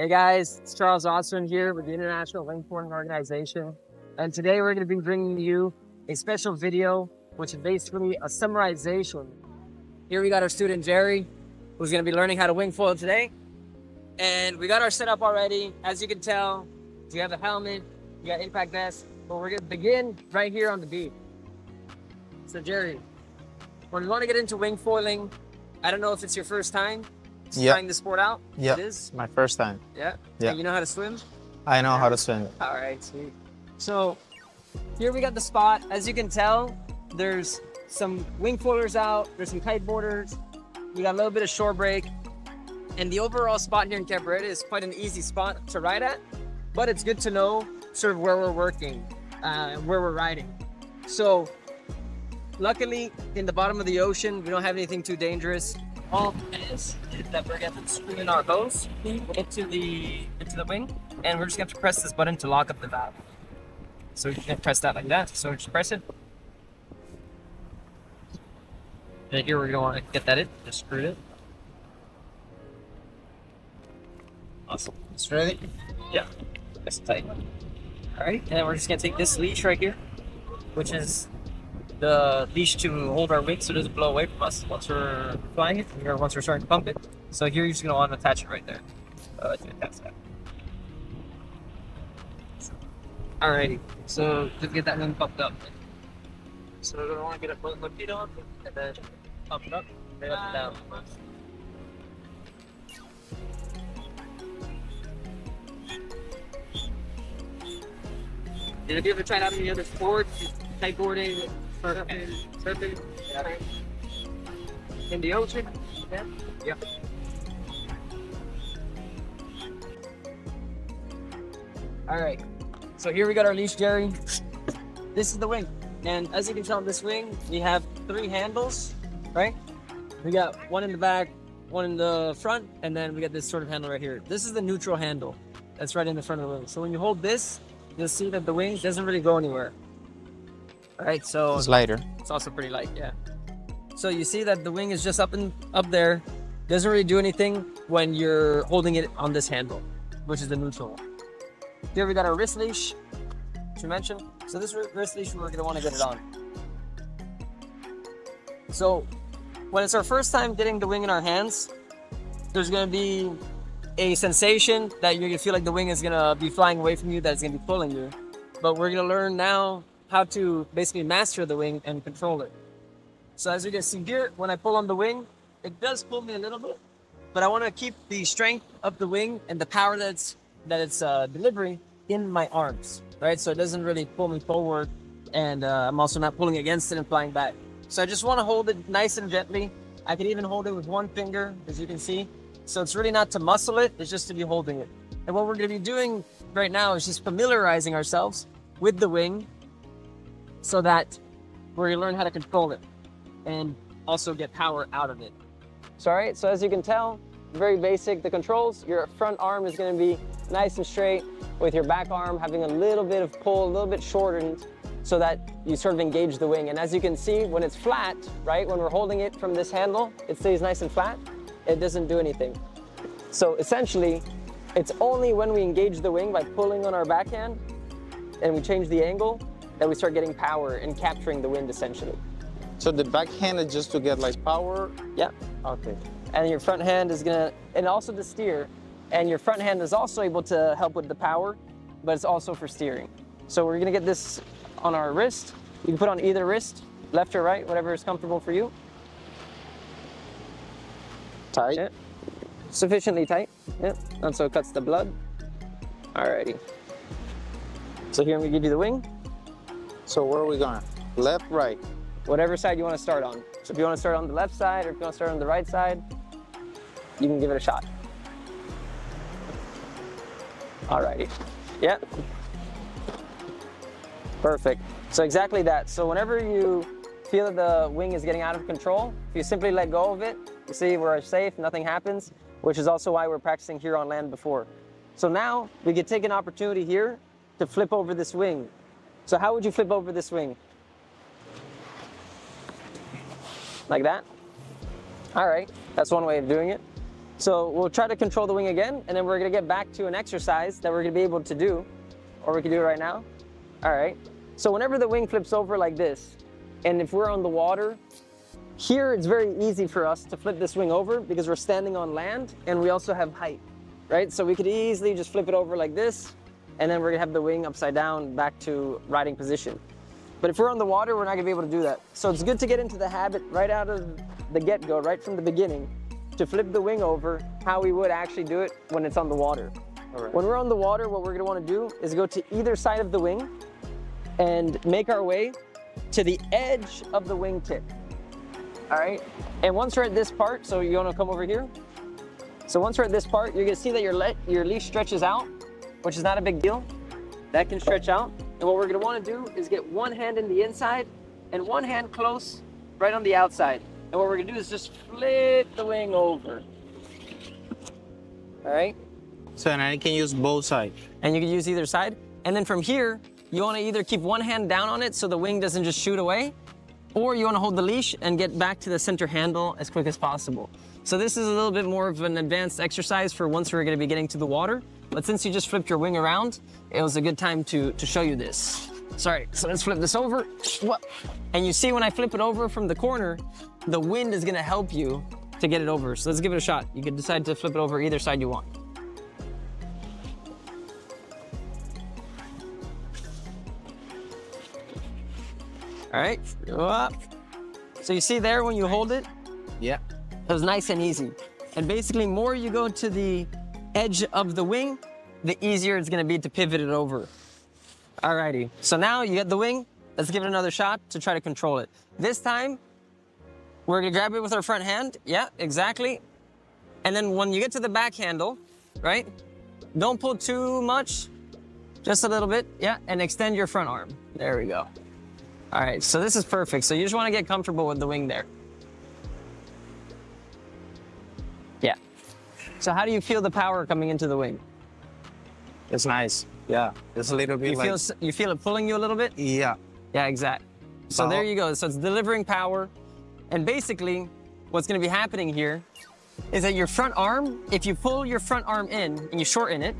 Hey guys, it's Charles Osman here with the International Wingfoiling Organization. And today we're going to be bringing you a special video, which is basically a summarization. Here we got our student Jerry, who's going to be learning how to wingfoil today. And we got our setup already. As you can tell, you have a helmet, you got impact vest, but we're going to begin right here on the beach. So Jerry, when you want to get into wingfoiling, I don't know if it's your first time trying the sport out. Yeah, it is my first time. Yeah. Yeah. And you know how to swim? I know how to swim. All right, sweet. So here we got the spot. As you can tell, there's some wingfoilers out. There's some kiteboarders. We got a little bit of shore break. And the overall spot here in Cabrera is quite an easy spot to ride at, but it's good to know sort of where we're working, where we're riding. So luckily, in the bottom of the ocean, we don't have anything too dangerous. All it is that we're going to screw in our hose into the wing, and we're just going to press this button to lock up the valve. So you can press that like that. So just press it. And here we're going to want to get that in. Just screw it. Awesome. It's ready? Yeah. Nice and tight. All right, and then we're just going to take this leash right here, which is the leash to hold our wing so it doesn't blow away from us once we're flying it, or once we're starting to pump it. So here you're just going to want to attach it right there. Attach that. Alrighty, so just get that wing pumped up. So we're going to want to get it both feet on and then pump it up, right up and down. And have you ever tried out any other sports, kiteboarding, surfing, yeah. In the ocean? Yeah. Yeah. All right. So here we got our leash, Jerry. This is the wing, and as you can tell on this wing, we have 3 handles, right? We got one in the back, one in the front, and then we got this sort of handle right here. This is the neutral handle that's right in the front of the wing. So when you hold this, you'll see that the wing doesn't really go anywhere. All right, so it's lighter. It's also pretty light, yeah. So you see that the wing is just up there. Doesn't really do anything when you're holding it on this handle, which is the neutral one. Here we got our wrist leash, which you mentioned. So this wrist leash, we're gonna want to get it on. So when it's our first time getting the wing in our hands, there's gonna be a sensation that you're gonna feel like the wing is gonna be flying away from you, that it's gonna be pulling you. But we're gonna learn now how to basically master the wing and control it. So as you can see here, when I pull on the wing, it does pull me a little bit, but I want to keep the strength of the wing and the power that it's delivering in my arms, right? So it doesn't really pull me forward, and I'm also not pulling against it and flying back. So I just want to hold it nice and gently. I can even hold it with one finger, as you can see. So it's really not to muscle it, it's just to be holding it. And what we're going to be doing right now is just familiarizing ourselves with the wing, so that we're going to learn how to control it and also get power out of it. So, all right, so as you can tell, very basic, the controls. Your front arm is going to be nice and straight, with your back arm having a little bit of pull, a little bit shortened, so that you sort of engage the wing. And as you can see, when it's flat, right, when we're holding it from this handle, it stays nice and flat. It doesn't do anything. So essentially, it's only when we engage the wing by pulling on our backhand and we change the angle that we start getting power and capturing the wind, essentially. So the backhand is just to get like power? Yeah. Okay. And your front hand is gonna, and also to steer, and your front hand is also able to help with the power, but it's also for steering. So we're gonna get this on our wrist. You can put on either wrist, left or right, whatever is comfortable for you. Tight? Yeah. Sufficiently tight, yeah, and so it cuts the blood. Alrighty. So here I'm gonna give you the wing. So where are we going? Left, right? Whatever side you want to start on. So if you want to start on the left side, or if you want to start on the right side, you can give it a shot. Alrighty. Yeah. Perfect. So exactly that. So whenever you feel that the wing is getting out of control, if you simply let go of it, you see we're safe, nothing happens, which is also why we're practicing here on land before. So now we could take an opportunity here to flip over this wing. So how would you flip over this wing? Like that? All right, that's one way of doing it. So we'll try to control the wing again, and then we're gonna get back to an exercise that we're gonna be able to do, or we can do it right now. All right. So whenever the wing flips over like this, and if we're on the water, here it's very easy for us to flip this wing over because we're standing on land and we also have height, right? So we could easily just flip it over like this, and then we're gonna have the wing upside down back to riding position. But if we're on the water, we're not gonna be able to do that. So it's good to get into the habit right out of the get-go, right from the beginning, to flip the wing over how we would actually do it when it's on the water. All right. When we're on the water, what we're gonna wanna do is go to either side of the wing and make our way to the edge of the wingtip. All right, and once we're at this part, so you wanna come over here? So once we're at this part, you're gonna see that your leash stretches out, which is not a big deal. That can stretch out. And what we're gonna wanna do is get one hand in the inside and one hand close right on the outside. And what we're gonna do is just flip the wing over. All right? So and I can use both sides. And you can use either side. And then from here, you wanna either keep one hand down on it so the wing doesn't just shoot away, or you wanna hold the leash and get back to the center handle as quick as possible. So this is a little bit more of an advanced exercise for once we're gonna be getting to the water. But since you just flipped your wing around, it was a good time to show you this. Sorry, so let's flip this over. And you see when I flip it over from the corner, the wind is gonna help you to get it over. So let's give it a shot. You can decide to flip it over either side you want. All right, go up. So you see there when you hold it, Yeah. it was nice and easy. And basically, more you go to the edge of the wing, the easier it's gonna be to pivot it over. Alrighty, so now you get the wing. Let's give it another shot to try to control it. This time, we're gonna grab it with our front hand. Yeah, exactly. And then when you get to the back handle, right? Don't pull too much, just a little bit. Yeah, and extend your front arm. There we go. All right, so this is perfect. So you just wanna get comfortable with the wing there. Yeah. So how do you feel the power coming into the wing? It's nice. Yeah. It's a little bit You feel it pulling you a little bit? Yeah. Yeah, exactly. So there you go. So it's delivering power. And basically, what's gonna be happening here is that your front arm, if you pull your front arm in and you shorten it,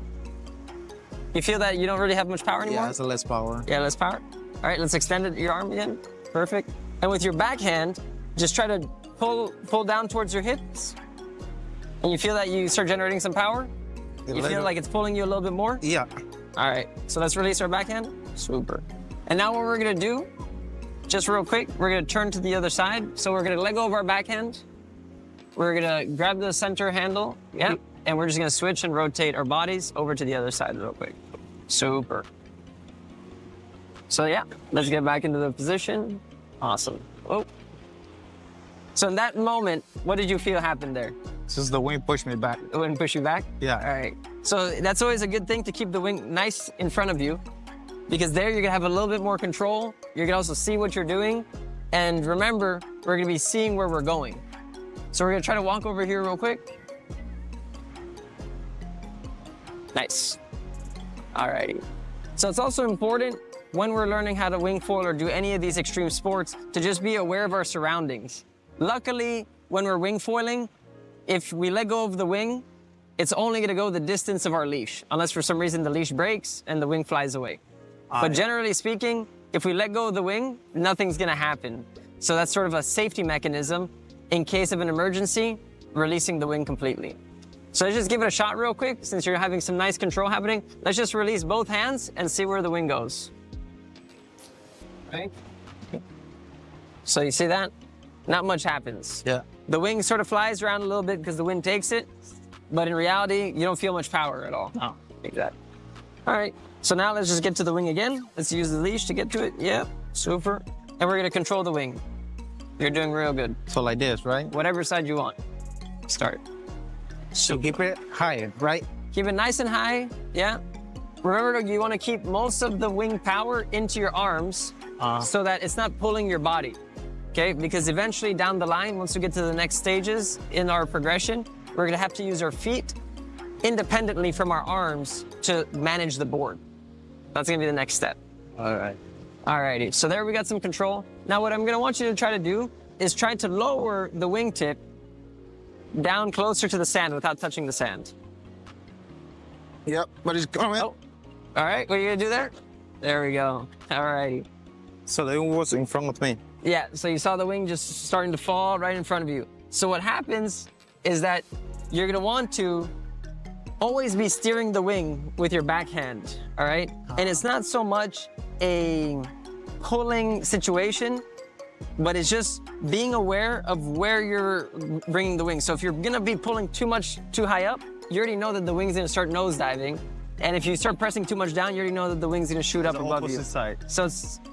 you feel that you don't really have much power anymore? Yeah, it's a less power. Yeah, less power. All right, let's extend it, your arm again. Perfect. And with your backhand, just try to pull down towards your hips. And you feel that you start generating some power? You feel like it's pulling you a little bit more? Yeah. All right, so let's release our backhand. Super. And now what we're gonna do, just real quick, we're gonna turn to the other side. So we're gonna let go of our backhand. We're gonna grab the center handle, yeah, and we're just gonna switch and rotate our bodies over to the other side real quick. Super. So yeah, let's get back into the position. Awesome. Oh. So in that moment, what did you feel happened there? Since the wind pushed me back. The wind push you back? Yeah. All right. So that's always a good thing to keep the wing nice in front of you, because there you're gonna have a little bit more control. You're gonna also see what you're doing. And remember, we're gonna be seeing where we're going. So we're gonna try to walk over here real quick. Nice. Alrighty. So it's also important when we're learning how to wingfoil or do any of these extreme sports to just be aware of our surroundings. Luckily, when we're wingfoiling, if we let go of the wing, it's only gonna go the distance of our leash, unless for some reason the leash breaks and the wing flies away. But generally speaking, if we let go of the wing, nothing's gonna happen. So that's sort of a safety mechanism in case of an emergency, releasing the wing completely. So let's just give it a shot real quick, since you're having some nice control happening. Let's just release both hands and see where the wing goes. Right? So you see that? Not much happens. Yeah. The wing sort of flies around a little bit because the wind takes it, but in reality, you don't feel much power at all. No. Exactly. All right, so now let's just get to the wing again. Let's use the leash to get to it. Yep, super. And we're gonna control the wing. You're doing real good. So like this, right? Whatever side you want. Start. So keep it higher, right? Keep it nice and high, yeah. Remember, you wanna keep most of the wing power into your arms so that it's not pulling your body, okay? Because eventually down the line, once we get to the next stages in our progression, we're gonna have to use our feet independently from our arms to manage the board. That's gonna be the next step. All right. Alrighty, so there we got some control. Now what I'm gonna want you to try to do is try to lower the wingtip down closer to the sand without touching the sand. Yep, but it's coming. Oh, all right. What are you gonna do there? There we go. All righty. So the wing was in front of me. Yeah, so you saw the wing just starting to fall right in front of you. So what happens is that you're gonna want to always be steering the wing with your backhand, all right? And it's not so much a pulling situation, but it's just being aware of where you're bringing the wing. So if you're gonna be pulling too high up, you already know that the wing's gonna start nosediving. And if you start pressing too much down, you already know that the wing's gonna shoot up above you. Side. So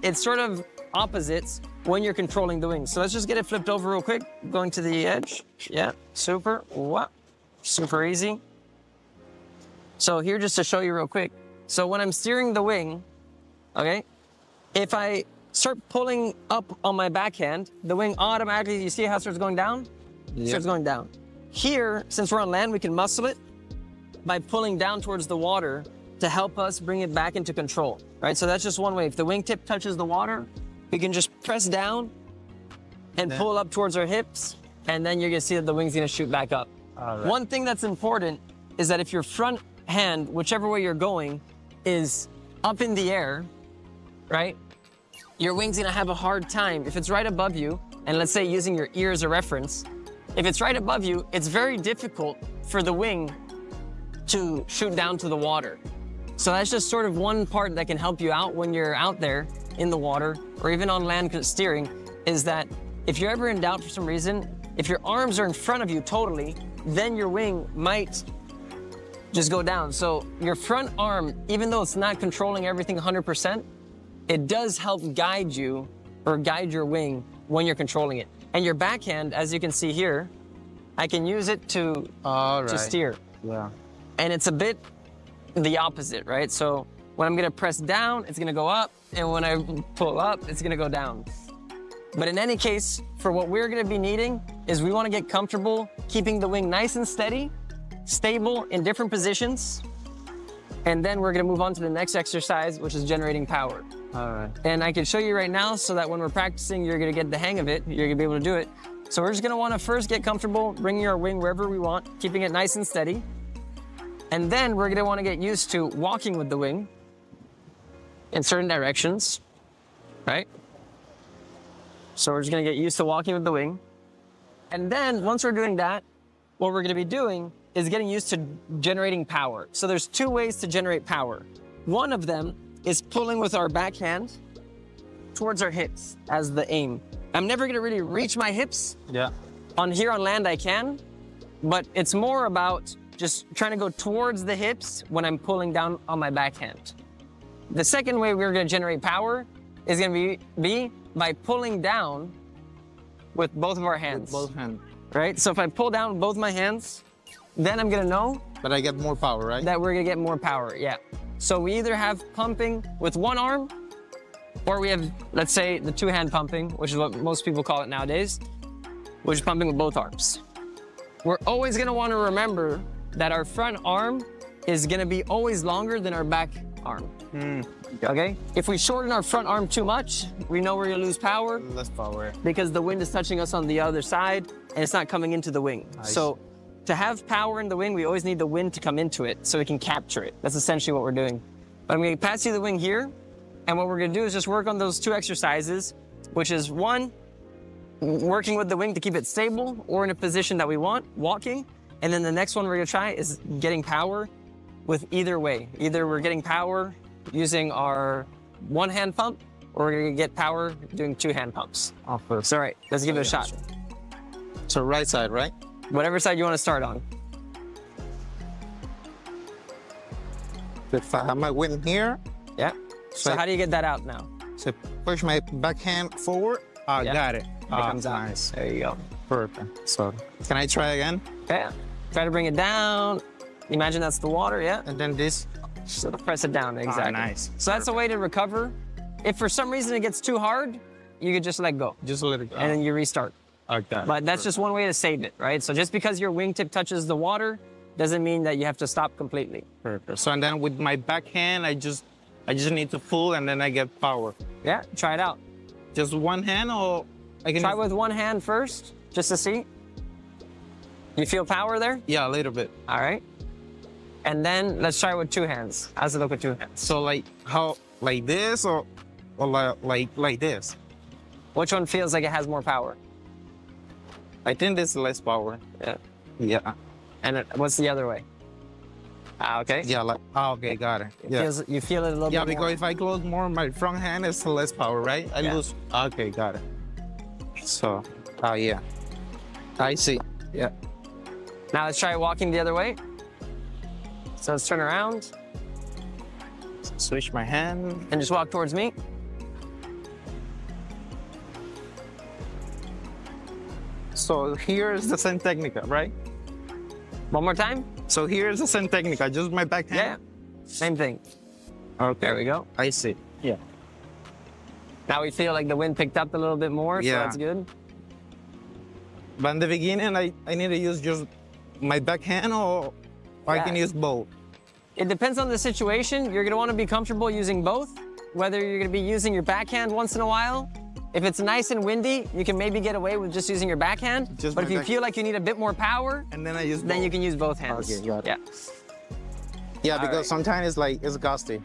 it's sort of opposites when you're controlling the wing. So let's just get it flipped over real quick. Going to the edge. Yeah, super. Wow. Super easy. So here, just to show you real quick. So when I'm steering the wing, okay, if I start pulling up on my backhand, the wing automatically, you see how it starts going down? It starts going down. Here, since we're on land, we can muscle it by pulling down towards the water to help us bring it back into control, right? So that's just one way. If the wingtip touches the water, we can just press down and pull up towards our hips, and then you're gonna see that the wing's gonna shoot back up. All right. One thing that's important is that if your front hand, whichever way you're going, is up in the air, right? Your wing's gonna have a hard time. If it's right above you, and let's say using your ear as a reference, if it's right above you, it's very difficult for the wing to shoot down to the water. So that's just sort of one part that can help you out when you're out there in the water or even on land steering, is that if you're ever in doubt for some reason, if your arms are in front of you totally, then your wing might just go down. So your front arm, even though it's not controlling everything 100%, it does help guide you or guide your wing when you're controlling it. And your backhand, as you can see here, I can use it to steer. Yeah. And it's a bit the opposite, right? So when I'm gonna press down, it's gonna go up, and when I pull up, it's gonna go down. But in any case, for what we're gonna be needing is we wanna get comfortable keeping the wing nice and steady, stable in different positions, and then we're gonna move on to the next exercise, which is generating power. All right. And I can show you right now so that when we're practicing, you're gonna get the hang of it, you're gonna be able to do it. So we're just gonna wanna first get comfortable, bringing our wing wherever we want, keeping it nice and steady. And then we're gonna wanna get used to walking with the wing in certain directions, right? So we're just gonna get used to walking with the wing. And then once we're doing that, what we're gonna be doing is getting used to generating power. So there's two ways to generate power. One of them is pulling with our backhand towards our hips as the aim. I'm never gonna really reach my hips. Yeah. On land I can, but it's more about just trying to go towards the hips when I'm pulling down on my backhand. The second way we're gonna generate power is gonna be by pulling down with both of our hands. With both hands. Right? So if I pull down with both my hands, then I'm gonna know But I get more power, right? that we're gonna get more power, yeah. So we either have pumping with one arm, or we have, let's say, the two-hand pumping, which is what most people call it nowadays, which is pumping with both arms. We're always gonna wanna remember that our front arm is gonna be always longer than our back arm. Okay? If we shorten our front arm too much, we know we're gonna lose power Less power. because the wind is touching us on the other side and it's not coming into the wing. So to have power in the wing, we always need the wind to come into it so we can capture it. That's essentially what we're doing. But I'm gonna pass you the wing here, and what we're gonna do is just work on those two exercises, which is one, working with the wing to keep it stable or in a position that we want, walking. And then the next one we're gonna try is getting power with either way. Either we're getting power using our one-hand pump, or we're gonna get power doing two-hand pumps. So all right, let's give it a shot. So right side, right? Whatever side you wanna start on. If I have my wing here, Yeah. So how do you get that out now? so push my backhand forward. I Yeah. got it. It comes out. Nice. There you go. Perfect. So can I try again? Yeah. Try to bring it down. Imagine that's the water, yeah? And then this. So press it down, exactly. Nice. So that's a way to recover. If for some reason it gets too hard, you could just let go. Just a little bit. And then you restart. Okay. But that's just one way to save it, right? So just because your wingtip touches the water doesn't mean that you have to stop completely. Perfect. So and then with my backhand, I just need to pull and then I get power. Yeah, try it out. Just one hand, or I can Try with one hand first, just to see. You feel power there? Yeah, a little bit. All right. And then let's try with two hands. How's it look with two hands? So like how, like this or like this? Which one feels like it has more power? I think this is less power. Yeah. Yeah. And what's the other way? Ah, okay. Yeah, like, okay, got it. You feel it a little Yeah, bit because more. if I close more, my front hand is less power, right? I lose. Okay, got it. So, yeah. I see. Yeah. Now let's try walking the other way. So let's turn around Switch my hand. and just walk towards me. So here's the same technica, right? One more time. So here's the same technica, just my back Yeah. hand. Same thing. Okay. There we go. I see. Yeah. Now we feel like the wind picked up a little bit more, so Yeah. that's good. But in the beginning, I need to use just my back hand, or I can Yeah. use both. It depends on the situation. You're gonna wanna be comfortable using both, whether you're gonna be using your backhand once in a while. If it's nice and windy, you can maybe get away with just using your backhand. Just but my if you back- feel like you need a bit more power, And then I use then both. you can use both hands. Okay, got it. Yeah. Yeah, All because right. sometimes it's gusty.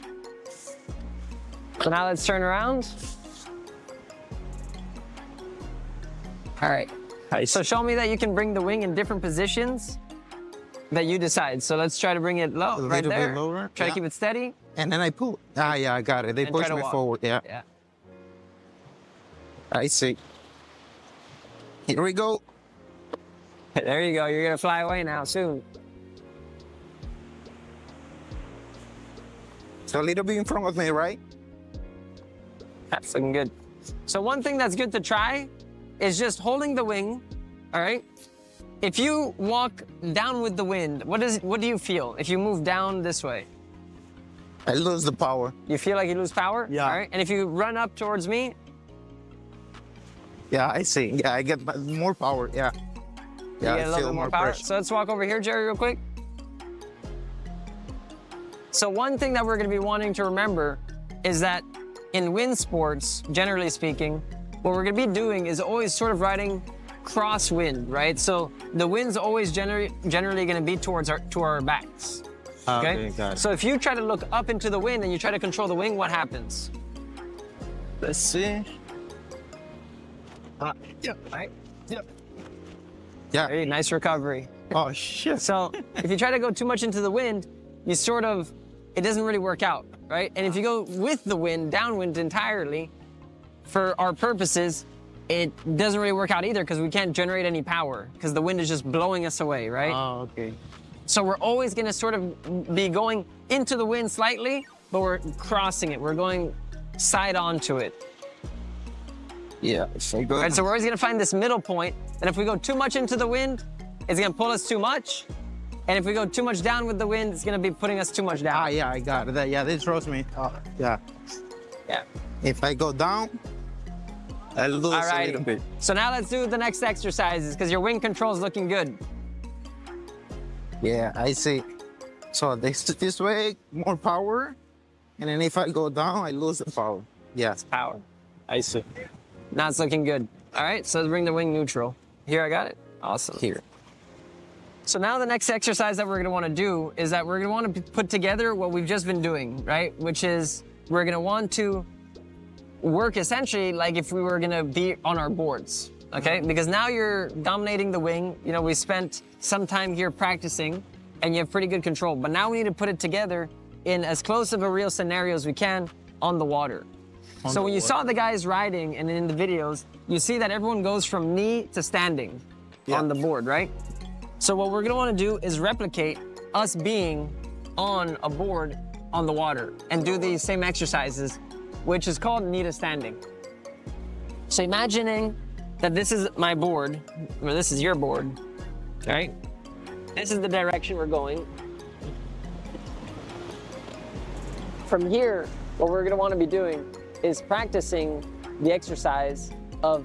So now let's turn around. All right. So show me that you can bring the wing in different positions that you decide. So let's try to bring it low, A right little bit there. lower, Try to yeah. keep it steady. And then I pull. Ah, yeah, I got it. They And push try to me walk. forward. Yeah. Yeah. I see. Here we go. There you go. You're gonna fly away now soon. So a little bit in front of me, right? That's looking good. So one thing that's good to try is just holding the wing, all right? If you walk down with the wind, what do you feel if you move down this way? I lose the power. You feel like you lose power? Yeah. All right. And if you run up towards me, Yeah, I see. Yeah, I get more power. Yeah. you Yeah, get a little bit more power. pressure. So let's walk over here, Jerry, real quick. So one thing that we're gonna be wanting to remember is that in wind sports, generally speaking, what we're gonna be doing is always sort of riding crosswind, right? So the wind's always generally gonna be to our backs. Okay? got it. So if you try to look up into the wind and you try to control the wing, what happens? Let's see. Yeah. Right? Yeah. Hey, nice recovery. Oh, shit. So if you try to go too much into the wind, you sort of, it doesn't really work out, right? And if you go with the wind, downwind entirely, for our purposes, it doesn't really work out either because we can't generate any power because the wind is just blowing us away, right? Oh, okay. So we're always gonna sort of be going into the wind slightly, but we're crossing it. We're going side onto it. Yeah. So good. Right? So we're always gonna find this middle point, and if we go too much into the wind, it's gonna pull us too much. And if we go too much down with the wind, it's gonna be putting us too much down. Ah, yeah, I got it. Yeah, they trust me. Yeah. Yeah. If I go down, I lose a Alrighty. little bit. So now let's do the next exercises because your wing control is looking good. Yeah, I see. So this way, more power. And then if I go down, I lose the power. Yes. Power. I see. Now it's looking good. All right, so let's bring the wing neutral. Here, I got it. Awesome. Here. So now the next exercise that we're gonna wanna do is that we're gonna wanna put together what we've just been doing, right? Which is we're gonna want to work essentially like if we were gonna be on our boards, okay? Because now you're dominating the wing. You know, we spent some time here practicing and you have pretty good control, but now we need to put it together in as close of a real scenario as we can on the water. So when you saw the guys riding and in the videos, you see that everyone goes from knee to standing on the board, right? So what we're gonna wanna do is replicate us being on a board on the water and do these same exercises, which is called knee to standing. So imagining that this is my board, or this is your board, right? This is the direction we're going. From here, what we're gonna wanna be doing is practicing the exercise of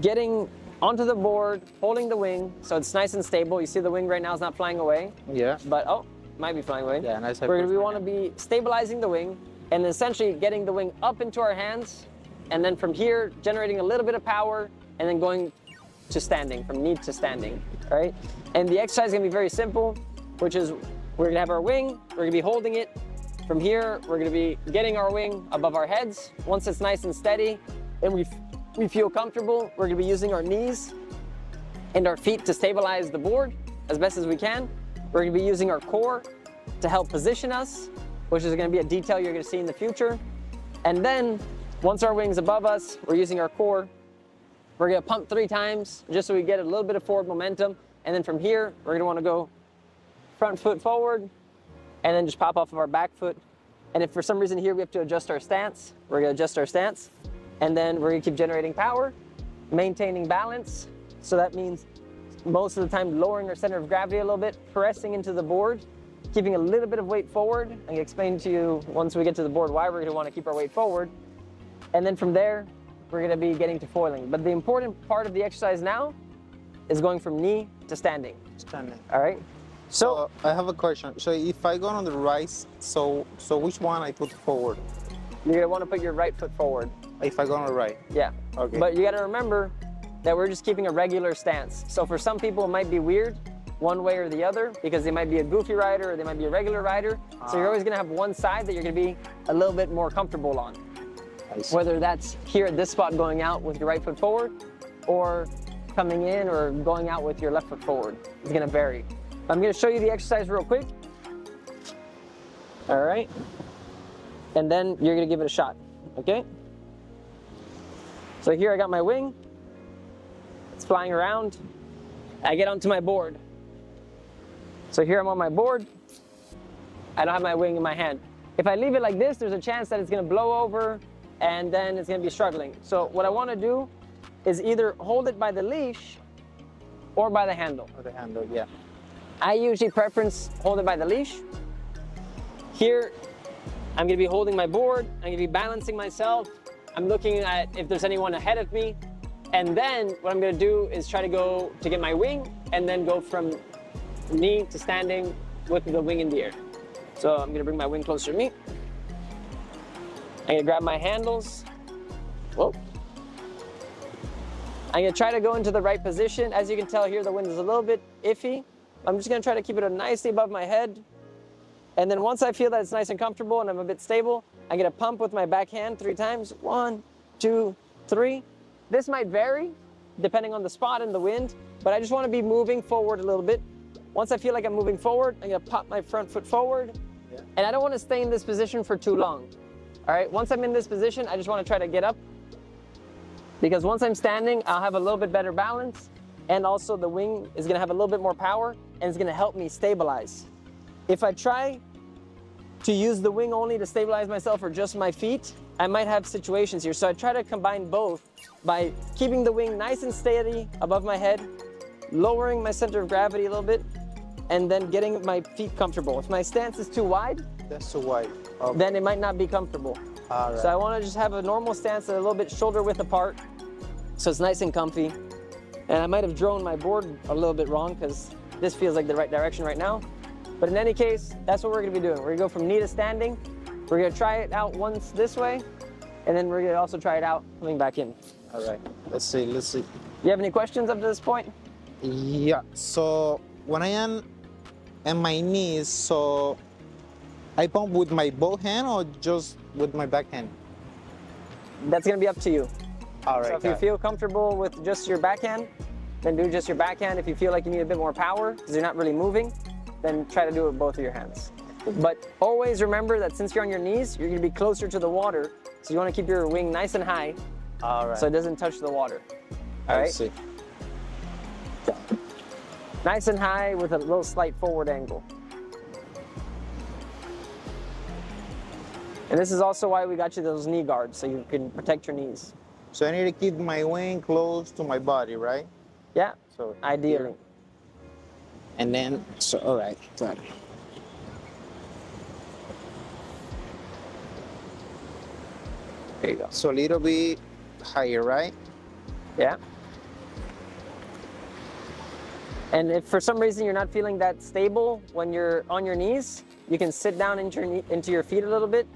getting onto the board, holding the wing, so it's nice and stable. You see the wing right now is not flying away, Yeah. but oh, might be flying away. Yeah, nice. We want to be stabilizing the wing and essentially getting the wing up into our hands, and then from here generating a little bit of power, and then going to standing, from knee to standing, all right? And the exercise is gonna be very simple, which is we're gonna have our wing, we're gonna be holding it. From here, we're gonna be getting our wing above our heads. Once it's nice and steady and we feel comfortable, we're gonna be using our knees and our feet to stabilize the board as best as we can. We're gonna be using our core to help position us, which is gonna be a detail you're gonna see in the future. And then, once our wing's above us, we're using our core. We're gonna pump 3 times, just so we get a little bit of forward momentum. And then from here, we're gonna wanna go front foot forward, and then just pop off of our back foot. And if for some reason here we have to adjust our stance, we're gonna adjust our stance. And then we're gonna keep generating power, maintaining balance. So that means most of the time lowering our center of gravity a little bit, pressing into the board, keeping a little bit of weight forward. I'm gonna explain to you once we get to the board why we're gonna wanna keep our weight forward. And then from there, we're gonna be getting to foiling. But the important part of the exercise now is going from knee to standing. Standing. All right? So I have a question. So if I go on the right, so which one I put forward? you're gonna wanna put your right foot forward. If I go on the right. Yeah. Okay. But you gotta remember that we're just keeping a regular stance. So for some people, it might be weird one way or the other because they might be a goofy rider or they might be a regular rider. So you're always gonna have one side that you're gonna be a little bit more comfortable on. Whether that's here at this spot going out with your right foot forward or coming in or going out with your left foot forward. It's gonna vary. I'm gonna show you the exercise real quick. All right. And then you're gonna give it a shot, okay? So here I got my wing. It's flying around. I get onto my board. So here I'm on my board. I don't have my wing in my hand. If I leave it like this, there's a chance that it's gonna blow over and then it's gonna be struggling. So what I wanna do is either hold it by the leash or by the handle. Or the handle, yeah. I usually preference hold it by the leash. Here, I'm gonna be holding my board. I'm gonna be balancing myself. I'm looking at if there's anyone ahead of me. And then what I'm gonna do is try to go to get my wing and then go from knee to standing with the wing in the air. So I'm gonna bring my wing closer to me. I'm gonna grab my handles. Whoa. I'm gonna try to go into the right position. As you can tell here, the wind is a little bit iffy. I'm just gonna try to keep it nicely above my head. And then once I feel that it's nice and comfortable and I'm a bit stable, I'm gonna pump with my back hand 3 times. 1, 2, 3. This might vary depending on the spot and the wind, but I just wanna be moving forward a little bit. Once I feel like I'm moving forward, I'm gonna pop my front foot forward. Yeah. And I don't wanna stay in this position for too long. All right, once I'm in this position, I just wanna try to get up because once I'm standing, I'll have a little bit better balance and also the wing is gonna have a little bit more power and it's gonna help me stabilize. If I try to use the wing only to stabilize myself or just my feet, I might have situations here. So I try to combine both by keeping the wing nice and steady above my head, lowering my center of gravity a little bit, and then getting my feet comfortable. If my stance is too wide, that's too wide. Okay. Then it might not be comfortable. All right. So I want to just have a normal stance, a little bit shoulder width apart, so it's nice and comfy. And I might have drawn my board a little bit wrong because this feels like the right direction right now. But in any case, that's what we're gonna be doing. We're gonna go from knee to standing. We're gonna try it out once this way, and then we're gonna also try it out coming back in. All right, let's see. You have any questions up to this point? Yeah, so when I am on my knees, so I pump with my both hand or just with my back hand? That's gonna be up to you. All right. So if you feel comfortable with just your backhand, then do just your backhand. If you feel like you need a bit more power because you're not really moving, then try to do it with both of your hands. But always remember that since you're on your knees, you're gonna be closer to the water. So you wanna keep your wing nice and high. All right. So it doesn't touch the water. All right? I see. Nice and high with a little slight forward angle. And this is also why we got you those knee guards, so you can protect your knees. So I need to keep my wing close to my body, right? Yeah, so ideally. Here. And then, so, all right, got it. There you go. So a little bit higher, right? Yeah. And if for some reason you're not feeling that stable when you're on your knees, you can sit down into your feet a little bit,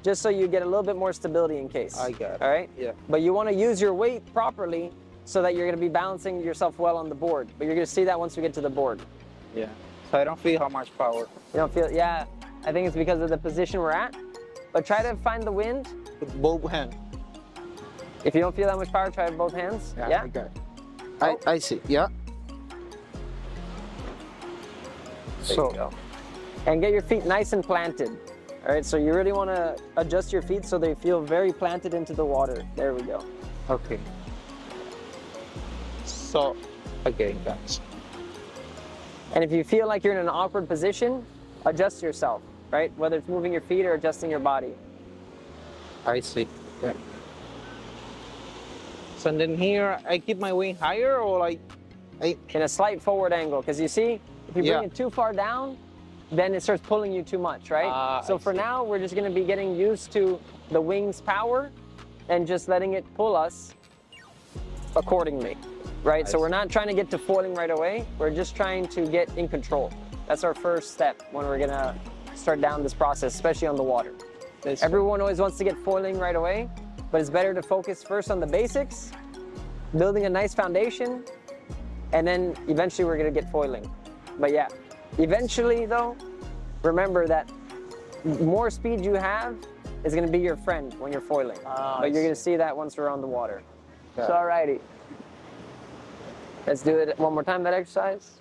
just so you get a little bit more stability in case. I got it. All right? Yeah. But you want to use your weight properly so that you're going to be balancing yourself well on the board. But you're going to see that once we get to the board. Yeah. So I don't feel how much power. You don't feel, yeah, I think it's because of the position we're at. But try to find the wind. With both hands. If you don't feel that much power, try with both hands. Yeah. Okay. I see. Yeah. There you go. And get your feet nice and planted. All right, so you really want to adjust your feet so they feel very planted into the water. There we go. Okay. So, okay, guys. And if you feel like you're in an awkward position, adjust yourself, right? Whether it's moving your feet or adjusting your body. I see. Yeah. So and then here, I keep my wing higher or like... In a slight forward angle, because you see, if you bring it too far down, then it starts pulling you too much, right? So for now, we're just going to be getting used to the wing's power and just letting it pull us accordingly, right? So we're not trying to get to foiling right away. We're just trying to get in control. That's our first step when we're going to start down this process, especially on the water. Everyone always wants to get foiling right away, but it's better to focus first on the basics, building a nice foundation, and then eventually we're going to get foiling. But yeah, eventually though, remember that more speed you have is going to be your friend when you're foiling. But you're going to see that once we're on the water. Okay. So alrighty. Let's do it one more time, that exercise.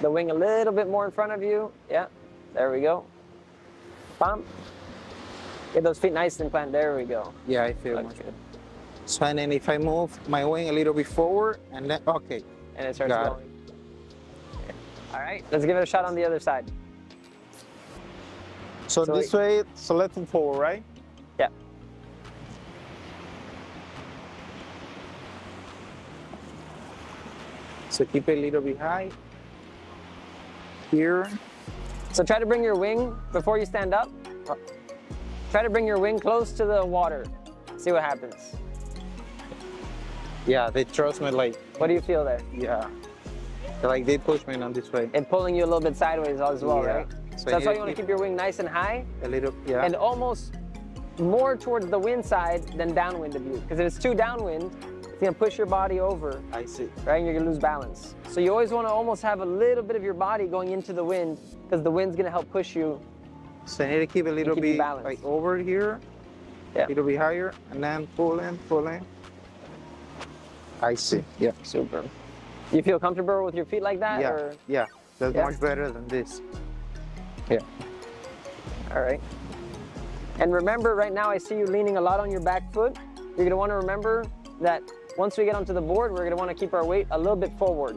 The wing a little bit more in front of you. Yeah, there we go. Bam. Get those feet nice and planted. There we go. Yeah, I feel much good. So and then if I move my wing a little bit forward and then, okay. And it starts going. All right, let's give it a shot on the other side. So this way, so let's move forward, right? Yeah. So keep it a little bit high. Here. So try to bring your wing, before you stand up, try to bring your wing close to the water. See what happens. Yeah, they trust me like... What do you feel there? Yeah. Like they push me on this way. And pulling you a little bit sideways as well, right? So that's why you want to keep your wing nice and high. A little, yeah. And almost more towards the wind side than downwind of you. Because if it's too downwind, it's going to push your body over. I see. Right? And you're going to lose balance. So you always want to almost have a little bit of your body going into the wind because the wind's going to help push you. So I need to keep a little bit like over here. Yeah. A little bit higher. And then pull in, pull in. I see. Yeah. Super. You feel comfortable with your feet like that? Yeah. Or? Yeah. That's much better than this. Yeah. All right. And remember, right now I see you leaning a lot on your back foot. You're going to want to remember that once we get onto the board, we're going to want to keep our weight a little bit forward.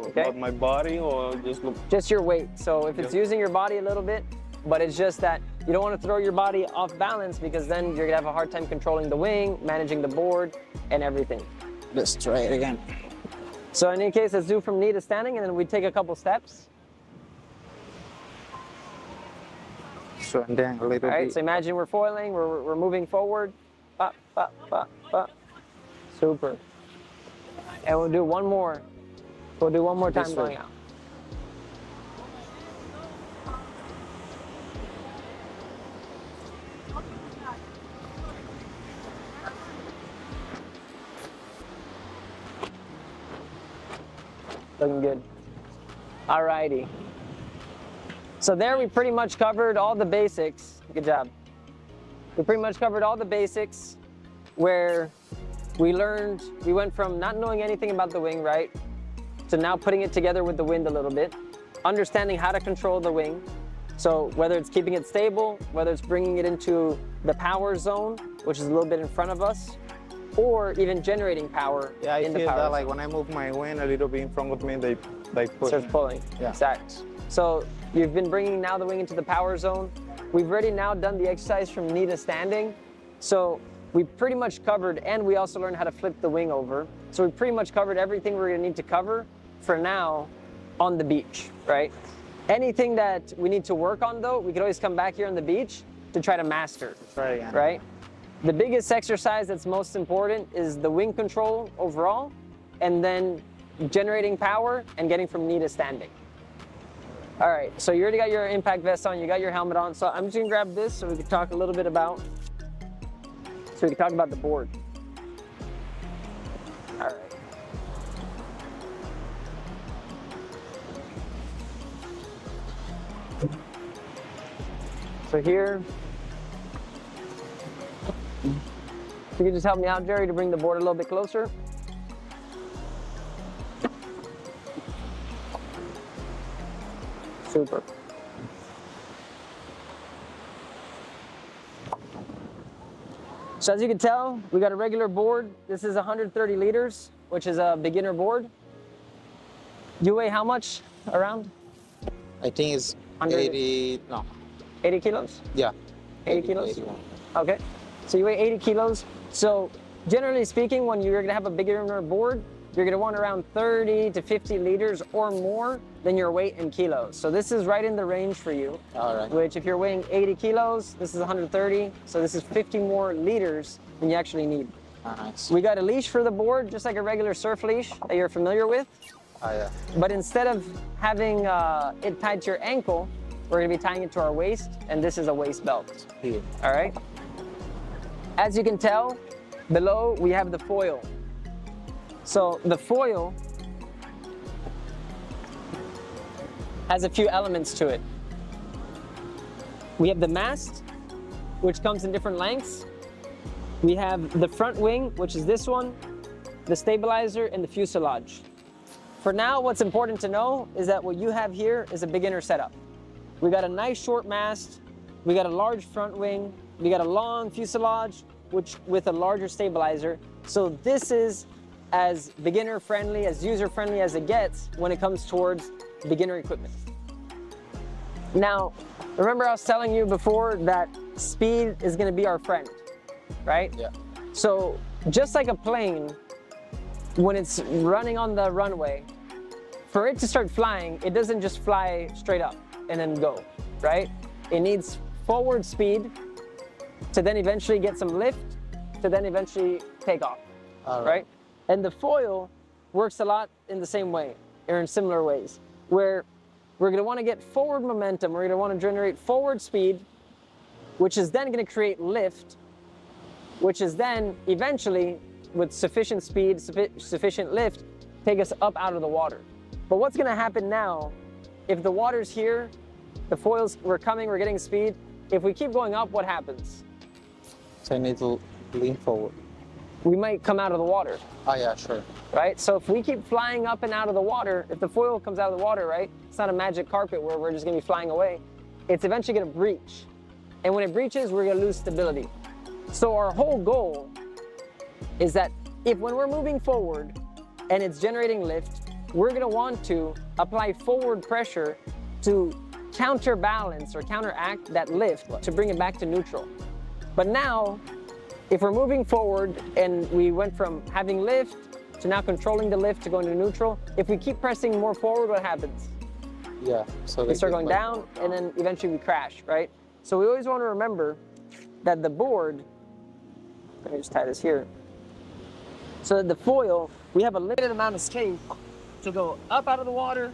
Okay? About my body or just... Just your weight. So if it's using your body a little bit, but it's just that you don't want to throw your body off balance because then you're going to have a hard time controlling the wing, managing the board, and everything. Let's try it again. So in any case, let's do from knee to standing, and then we take a couple steps. So and then a little bit. All right, so imagine we're foiling, we're moving forward. Ba, ba, ba, ba. Super. And we'll do one more. We'll do one more time going out. Looking good. All righty. So there we pretty much covered all the basics. Good job. We pretty much covered all the basics where we went from not knowing anything about the wing, right, to now putting it together with the wind a little bit, understanding how to control the wing. So whether it's keeping it stable, whether it's bringing it into the power zone, which is a little bit in front of us, or even generating power in the power zone. Yeah, I feel that like when I move my wing a little bit in front of me, they push. Starts pulling. Yeah. Exactly. So you've been bringing now the wing into the power zone. We've already now done the exercise from knee to standing. So we pretty much covered, and we also learned how to flip the wing over. So we pretty much covered everything we're gonna need to cover for now on the beach, right? Anything that we need to work on though, we could always come back here on the beach to try to master, right? The biggest exercise that's most important is the wing control overall, and then generating power and getting from knee to standing. All right, so you already got your impact vest on, you got your helmet on, so I'm just gonna grab this so we can talk a little bit about, the board. So here, you can just help me out, Jerry, to bring the board a little bit closer. Super. So as you can tell, we got a regular board. This is 130 liters, which is a beginner board. You weigh how much around? I think it's 80, no. 80 kilos? Yeah. 80 kilos? 81. Okay. So you weigh 80 kilos. So generally speaking, when you're gonna have a beginner board, you're gonna want around 30 to 50 liters or more than your weight in kilos. So this is right in the range for you. All right. Which if you're weighing 80 kilos, this is 130. So this is 50 more liters than you actually need. Nice. We got a leash for the board, just like a regular surf leash that you're familiar with. Oh, yeah. But instead of having it tied to your ankle, we're gonna be tying it to our waist, and this is a waist belt. Yeah. All right? As you can tell, below we have the foil. So the foil has a few elements to it. We have the mast, which comes in different lengths. We have the front wing, which is this one, the stabilizer, and the fuselage. For now, what's important to know is that what you have here is a beginner setup. We got a nice short mast, we got a large front wing, we got a long fuselage, which with a larger stabilizer. So this is as beginner friendly, as user friendly as it gets when it comes towards beginner equipment. Now, remember I was telling you before that speed is gonna be our friend, right? Yeah. So just like a plane, when it's running on the runway, for it to start flying, it doesn't just fly straight up and then go, right? It needs forward speed to then eventually get some lift to then eventually take off, right? And the foil works a lot in the same way, or in similar ways, where we're gonna wanna get forward momentum, we're gonna wanna generate forward speed, which is then gonna create lift, which is then eventually, with sufficient speed, sufficient lift, take us up out of the water. But what's gonna happen now, if the water's here, the foils, we're coming, we're getting speed, if we keep going up, what happens? So I need to lean forward. We might come out of the water. Oh, yeah, sure. Right? So if we keep flying up and out of the water, if the foil comes out of the water, right, it's not a magic carpet where we're just gonna be flying away. It's eventually gonna breach. And when it breaches, we're gonna lose stability. So our whole goal is that if when we're moving forward and it's generating lift, we're gonna want to apply forward pressure to counterbalance or counteract that lift to bring it back to neutral. But now, if we're moving forward and we went from having lift to now controlling the lift to going to neutral, if we keep pressing more forward, what happens? Yeah, so We start going down and then eventually we crash, right? So we always want to remember that the board, let me just tie this here. So that the foil, we have a limited amount of space to go up out of the water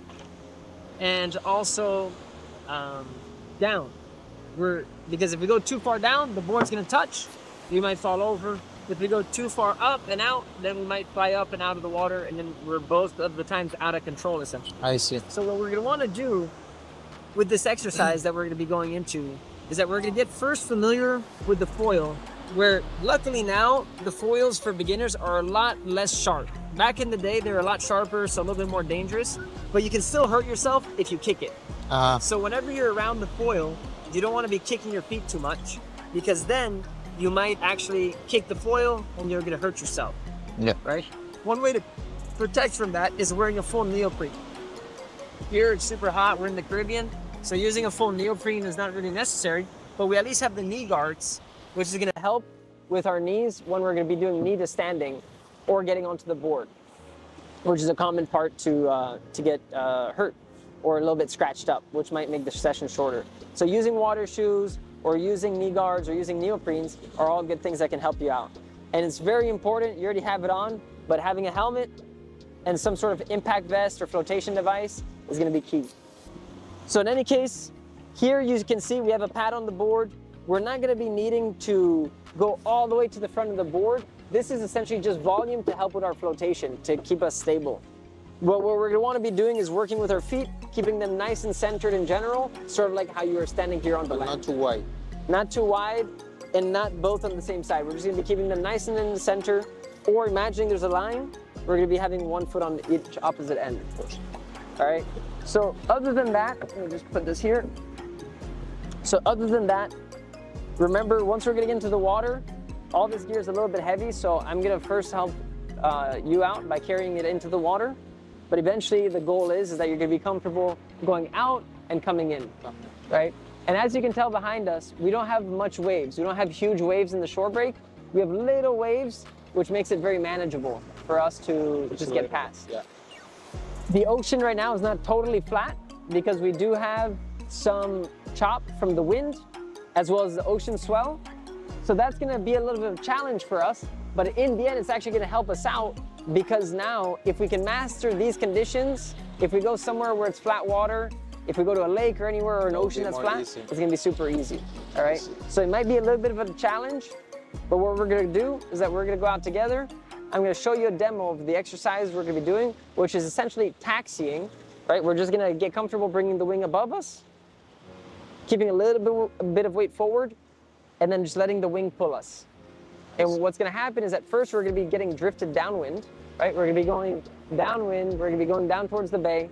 and also down. Because if we go too far down, the board's gonna touch, you might fall over. If we go too far up and out, then we might fly up and out of the water, and then we're both of the times out of control, essentially. I see. So what we're gonna wanna do with this exercise that we're gonna be going into is that we're gonna get first familiar with the foil, where luckily now, the foils for beginners are a lot less sharp. Back in the day, they were a lot sharper, so a little bit more dangerous, but you can still hurt yourself if you kick it. So whenever you're around the foil, you don't wanna be kicking your feet too much, because then you might actually kick the foil and you're gonna hurt yourself. Yeah. Right? One way to protect from that is wearing a full neoprene. Here it's super hot, we're in the Caribbean, so using a full neoprene is not really necessary, but we at least have the knee guards, which is gonna help with our knees when we're gonna be doing knee to standing or getting onto the board, which is a common part to get hurt or a little bit scratched up, which might make the session shorter. So using water shoes or using knee guards or using neoprenes are all good things that can help you out. And it's very important, you already have it on, but having a helmet and some sort of impact vest or flotation device is gonna be key. So in any case, here you can see we have a pad on the board. We're not gonna be needing to go all the way to the front of the board. This is essentially just volume to help with our flotation, to keep us stable. But what we're gonna wanna be doing is working with our feet, keeping them nice and centered in general, sort of like how you are standing here on the land. Not too wide. Not too wide and not both on the same side. We're just gonna be keeping them nice and in the center, or imagining there's a line, we're gonna be having one foot on each opposite end, of course. All right, so other than that, let me just put this here. So other than that, remember, once we're gonna get into the water, all this gear is a little bit heavy, so I'm gonna first help you out by carrying it into the water. But eventually the goal is that you're gonna be comfortable going out and coming in, right? And as you can tell behind us, we don't have much waves. We don't have huge waves in the shore break. We have little waves, which makes it very manageable for us to just get past. Yeah. The ocean right now is not totally flat because we do have some chop from the wind as well as the ocean swell. So that's gonna be a little bit of a challenge for us, but in the end, it's actually gonna help us out because now if we can master these conditions, if we go somewhere where it's flat water, if we go to a lake or anywhere or an ocean that's flat, it's gonna be super easy, all right? So it might be a little bit of a challenge, but what we're gonna do is that we're gonna go out together. I'm gonna show you a demo of the exercise we're gonna be doing, which is essentially taxiing, right? We're just gonna get comfortable bringing the wing above us, keeping a bit of weight forward, and then just letting the wing pull us. And what's gonna happen is at first we're gonna be getting drifted downwind, right? We're gonna be going downwind, we're gonna be going down towards the bay.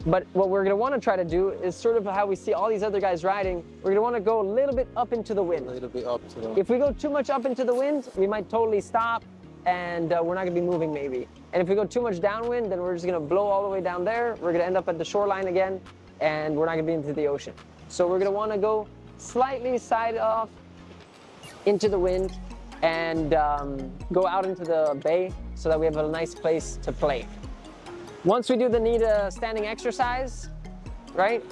But what we're gonna wanna try to do is sort of how we see all these other guys riding, we're gonna wanna go a little bit up into the wind. A little bit up to the wind. If we go too much up into the wind, we might totally stop and we're not gonna be moving maybe. And if we go too much downwind, then we're just gonna blow all the way down there. We're gonna end up at the shoreline again and we're not gonna be into the ocean. So we're gonna wanna go slightly side off into the wind and go out into the bay so that we have a nice place to play. Once we do the neat standing exercise, right,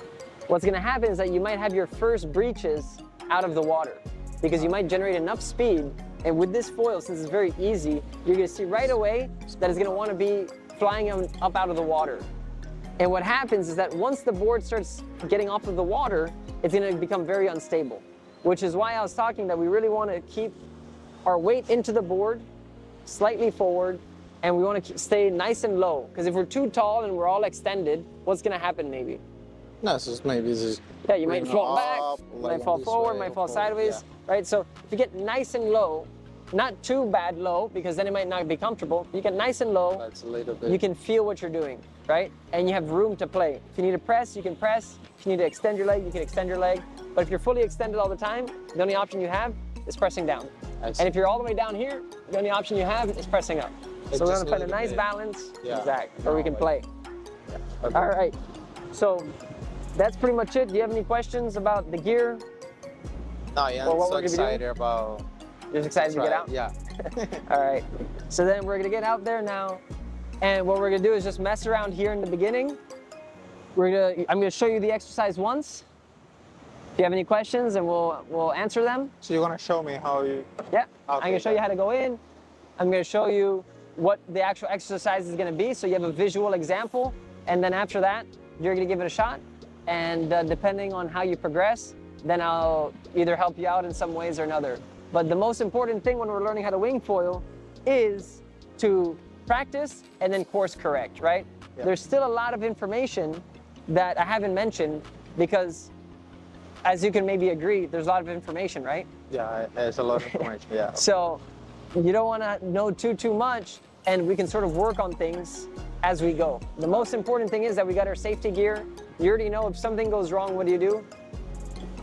what's gonna happen is that you might have your first breaches out of the water because you might generate enough speed, and with this foil, since it's very easy, you're gonna see right away that it's gonna wanna be flying up out of the water. And what happens is that once the board starts getting off of the water, it's gonna become very unstable, which is why I was talking that we really wanna keep our weight into the board, slightly forward, and we want to stay nice and low. Because if we're too tall and we're all extended, what's going to happen maybe? No, so maybe it's just... Yeah, you might fall back, might fall forward, might fall sideways, right? So if you get nice and low, not too bad low, because then it might not be comfortable. You get nice and low, That's a little bit. You can feel what you're doing, right? And you have room to play. If you need to press, you can press. If you need to extend your leg, you can extend your leg. But if you're fully extended all the time, the only option you have is pressing down. And if you're all the way down here, the only option you have is pressing up. So we're gonna find a nice balance, exactly, where we can play. Yeah. Okay. All right, so that's pretty much it. Do you have any questions about the gear? No, yeah, I'm so excited about... You're just excited to get out? Yeah. All right, so then we're gonna get out there now, and what we're gonna do is just mess around here in the beginning. I'm gonna show you the exercise once. If you have any questions, and we'll answer them. So you're gonna show me how you... Yeah, okay, I'm gonna show you how to go in. I'm gonna show you what the actual exercise is gonna be, so you have a visual example, and then after that, you're gonna give it a shot, and depending on how you progress, then I'll either help you out in some ways or another. But the most important thing when we're learning how to wing foil is to practice and then course correct, right? Yeah. There's still a lot of information that I haven't mentioned because, as you can maybe agree, there's a lot of information, right? Yeah, there's a lot of information, yeah. So you don't want to know too much, and we can sort of work on things as we go. The most important thing is that we got our safety gear. You already know if something goes wrong, what do you do?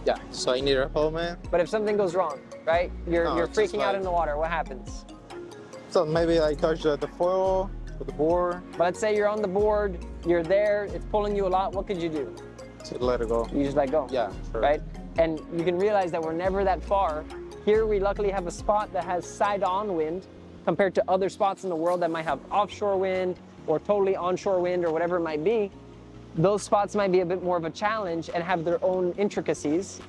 Yeah, so I need a helmet. But if something goes wrong, right? You're freaking out in the water, what happens? So maybe I touch the foil with the board. But let's say you're on the board, you're there, it's pulling you a lot, what could you do? To let it go. You just let go. Yeah, sure. Right? And you can realize that we're never that far. Here we luckily have a spot that has side-on wind compared to other spots in the world that might have offshore wind or totally onshore wind or whatever it might be. Those spots might be a bit more of a challenge and have their own intricacies.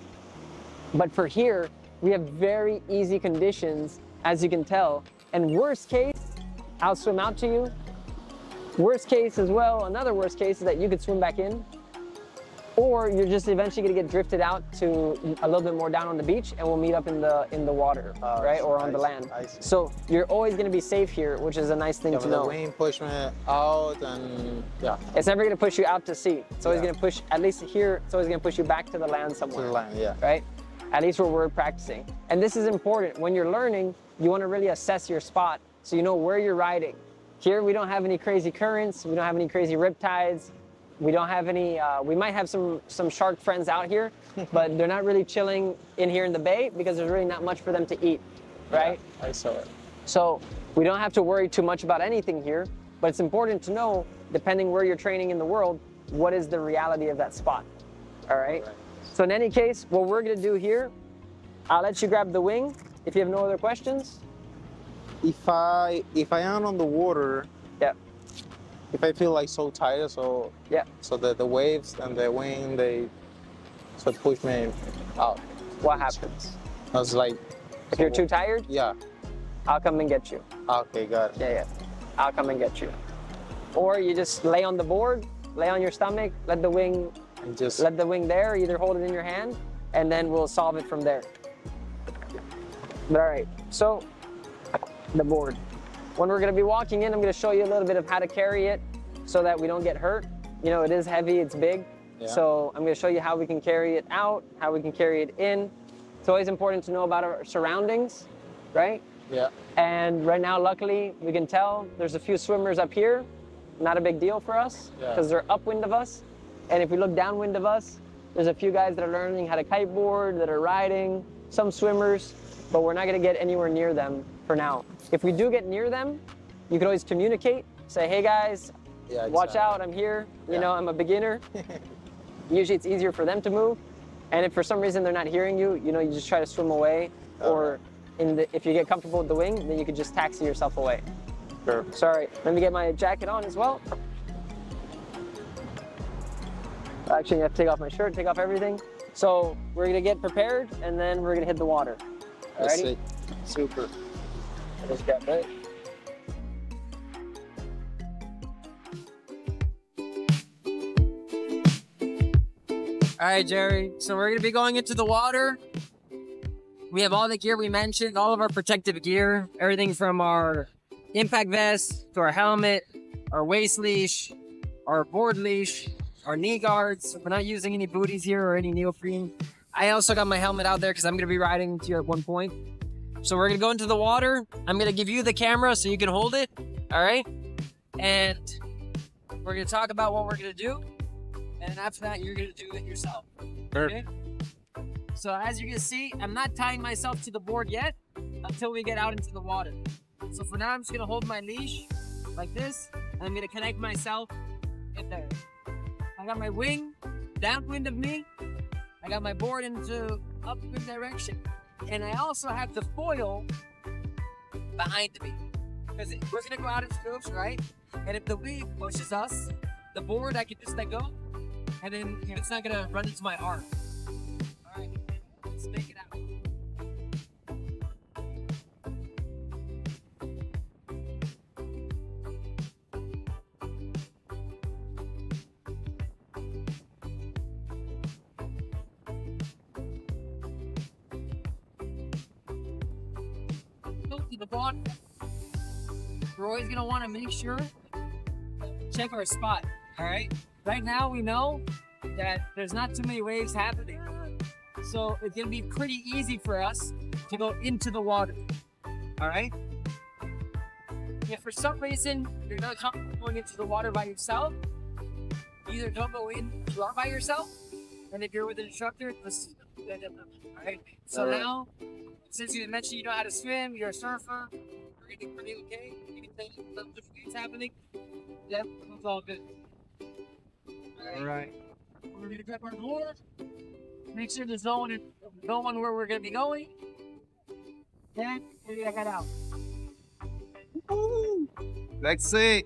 But for here, we have very easy conditions, as you can tell. And worst case, I'll swim out to you. Worst case as well, another worst case is that you could swim back in. or you're just eventually going to get drifted out to a little bit more down on the beach, and we'll meet up in the water, right, or on the land. So you're always going to be safe here, which is a nice thing to know. The wind push me out, and yeah. It's never going to push you out to sea. It's always going to push, at least here, it's always going to push you back to the land somewhere. To the land, yeah. Right? At least where we're practicing. And this is important. When you're learning, you want to really assess your spot so you know where you're riding. Here, we don't have any crazy currents. We don't have any crazy riptides. We don't have any, we might have some shark friends out here, but they're not really chilling in here in the bay because there's really not much for them to eat, right? Yeah, I saw it. So we don't have to worry too much about anything here, but it's important to know, depending where you're training in the world, what is the reality of that spot, all right? So in any case, what we're gonna do here, I'll let you grab the wing if you have no other questions. If I am on the water, if I feel like so tired, so the waves and the wind, they push me out. What happens? I was like, if you're too tired, I'll come and get you. Okay, got it. Yeah, I'll come and get you. Or you just lay on the board, lay on your stomach, let the wing there, either hold it in your hand, and then we'll solve it from there. But all right, so the board. When we're gonna be walking in, I'm gonna show you a little bit of how to carry it so that we don't get hurt. You know, it is heavy, it's big. Yeah. So I'm gonna show you how we can carry it out, how we can carry it in. It's always important to know about our surroundings, right? Yeah. And right now, luckily, we can tell there's a few swimmers up here. Not a big deal for us because they're upwind of us. And if we look downwind of us, there's a few guys that are learning how to kiteboard, that are riding, some swimmers, but we're not gonna get anywhere near them for now. If we do get near them, you can always communicate, say, hey guys, watch out, I'm here, you know, I'm a beginner. Usually it's easier for them to move. And if for some reason they're not hearing you, you know, you just try to swim away, or if you get comfortable with the wing, then you could just taxi yourself away. Sure. Sorry, let me get my jacket on as well. Actually, I have to take off my shirt, take off everything. So we're gonna get prepared, and then we're gonna hit the water. Alrighty? Super. Just got that. All right, Jerry. So we're gonna be going into the water. We have all the gear we mentioned, all of our protective gear, everything from our impact vest to our helmet, our waist leash, our board leash, our knee guards. We're not using any booties here or any neoprene. I also got my helmet out there because I'm gonna be riding to you at one point. So we're gonna go into the water. I'm gonna give you the camera so you can hold it, all right? And we're gonna talk about what we're gonna do. And then after that, you're gonna do it yourself, okay? So as you can see, I'm not tying myself to the board yet until we get out into the water. So for now, I'm just gonna hold my leash like this, and I'm gonna connect myself in there. I got my wing downwind of me. I got my board into upwind direction. And I also have the foil behind me. Because we're gonna go out in strokes, right? And if the wave pushes us, the board I can just let go, and then it's not gonna run into my arm. All right, let's make it out. To the bottom, we're always gonna want to make sure check our spot. All right, right now we know that there's not too many waves happening, so it's gonna be pretty easy for us to go into the water. All right, if for some reason you're not comfortable going into the water by yourself, either don't go in if you are by yourself, and if you're with an instructor, let's do that. All right, so now, since you mentioned you know how to swim, you're a surfer, you're getting pretty okay, you can tell the things happening, yep, it's all good. All right. We're gonna grab our board, make sure there's no one where we're gonna be going, then we're gonna get out. Woo! Let's see.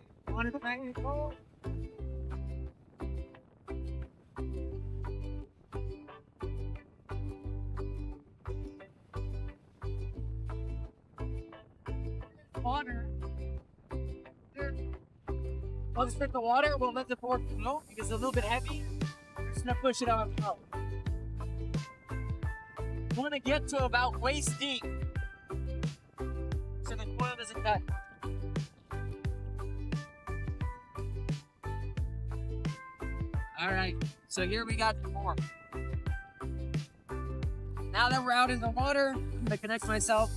Water. Once we hit the water, we'll let the board float because it's a little bit heavy. There's Just gonna push it on out. You want to get to about waist deep so the coil doesn't cut. All right, so here we got the form. Now that we're out in the water, I'm gonna connect myself.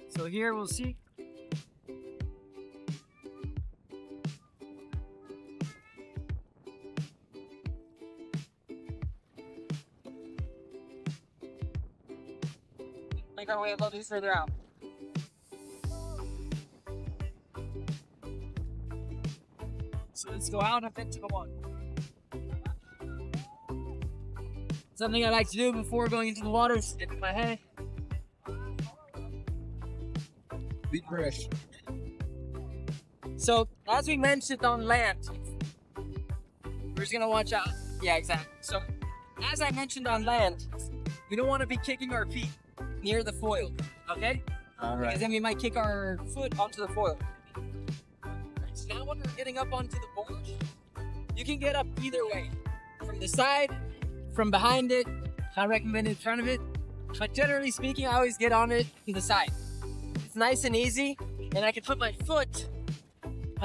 So here we'll see. Make our way a little bit further out. So let's go out and into the water. Something I like to do before going into the water is dip my head. Be fresh. So, as we mentioned on land, we're just gonna watch out. Yeah, exactly. So, as I mentioned on land, we don't want to be kicking our feet near the foil, okay? All right. Because then we might kick our foot onto the foil. So now when we're getting up onto the board, you can get up either way. From the side, from behind it, I recommend in front of it. But generally speaking, I always get on it to the side. It's nice and easy, and I can put my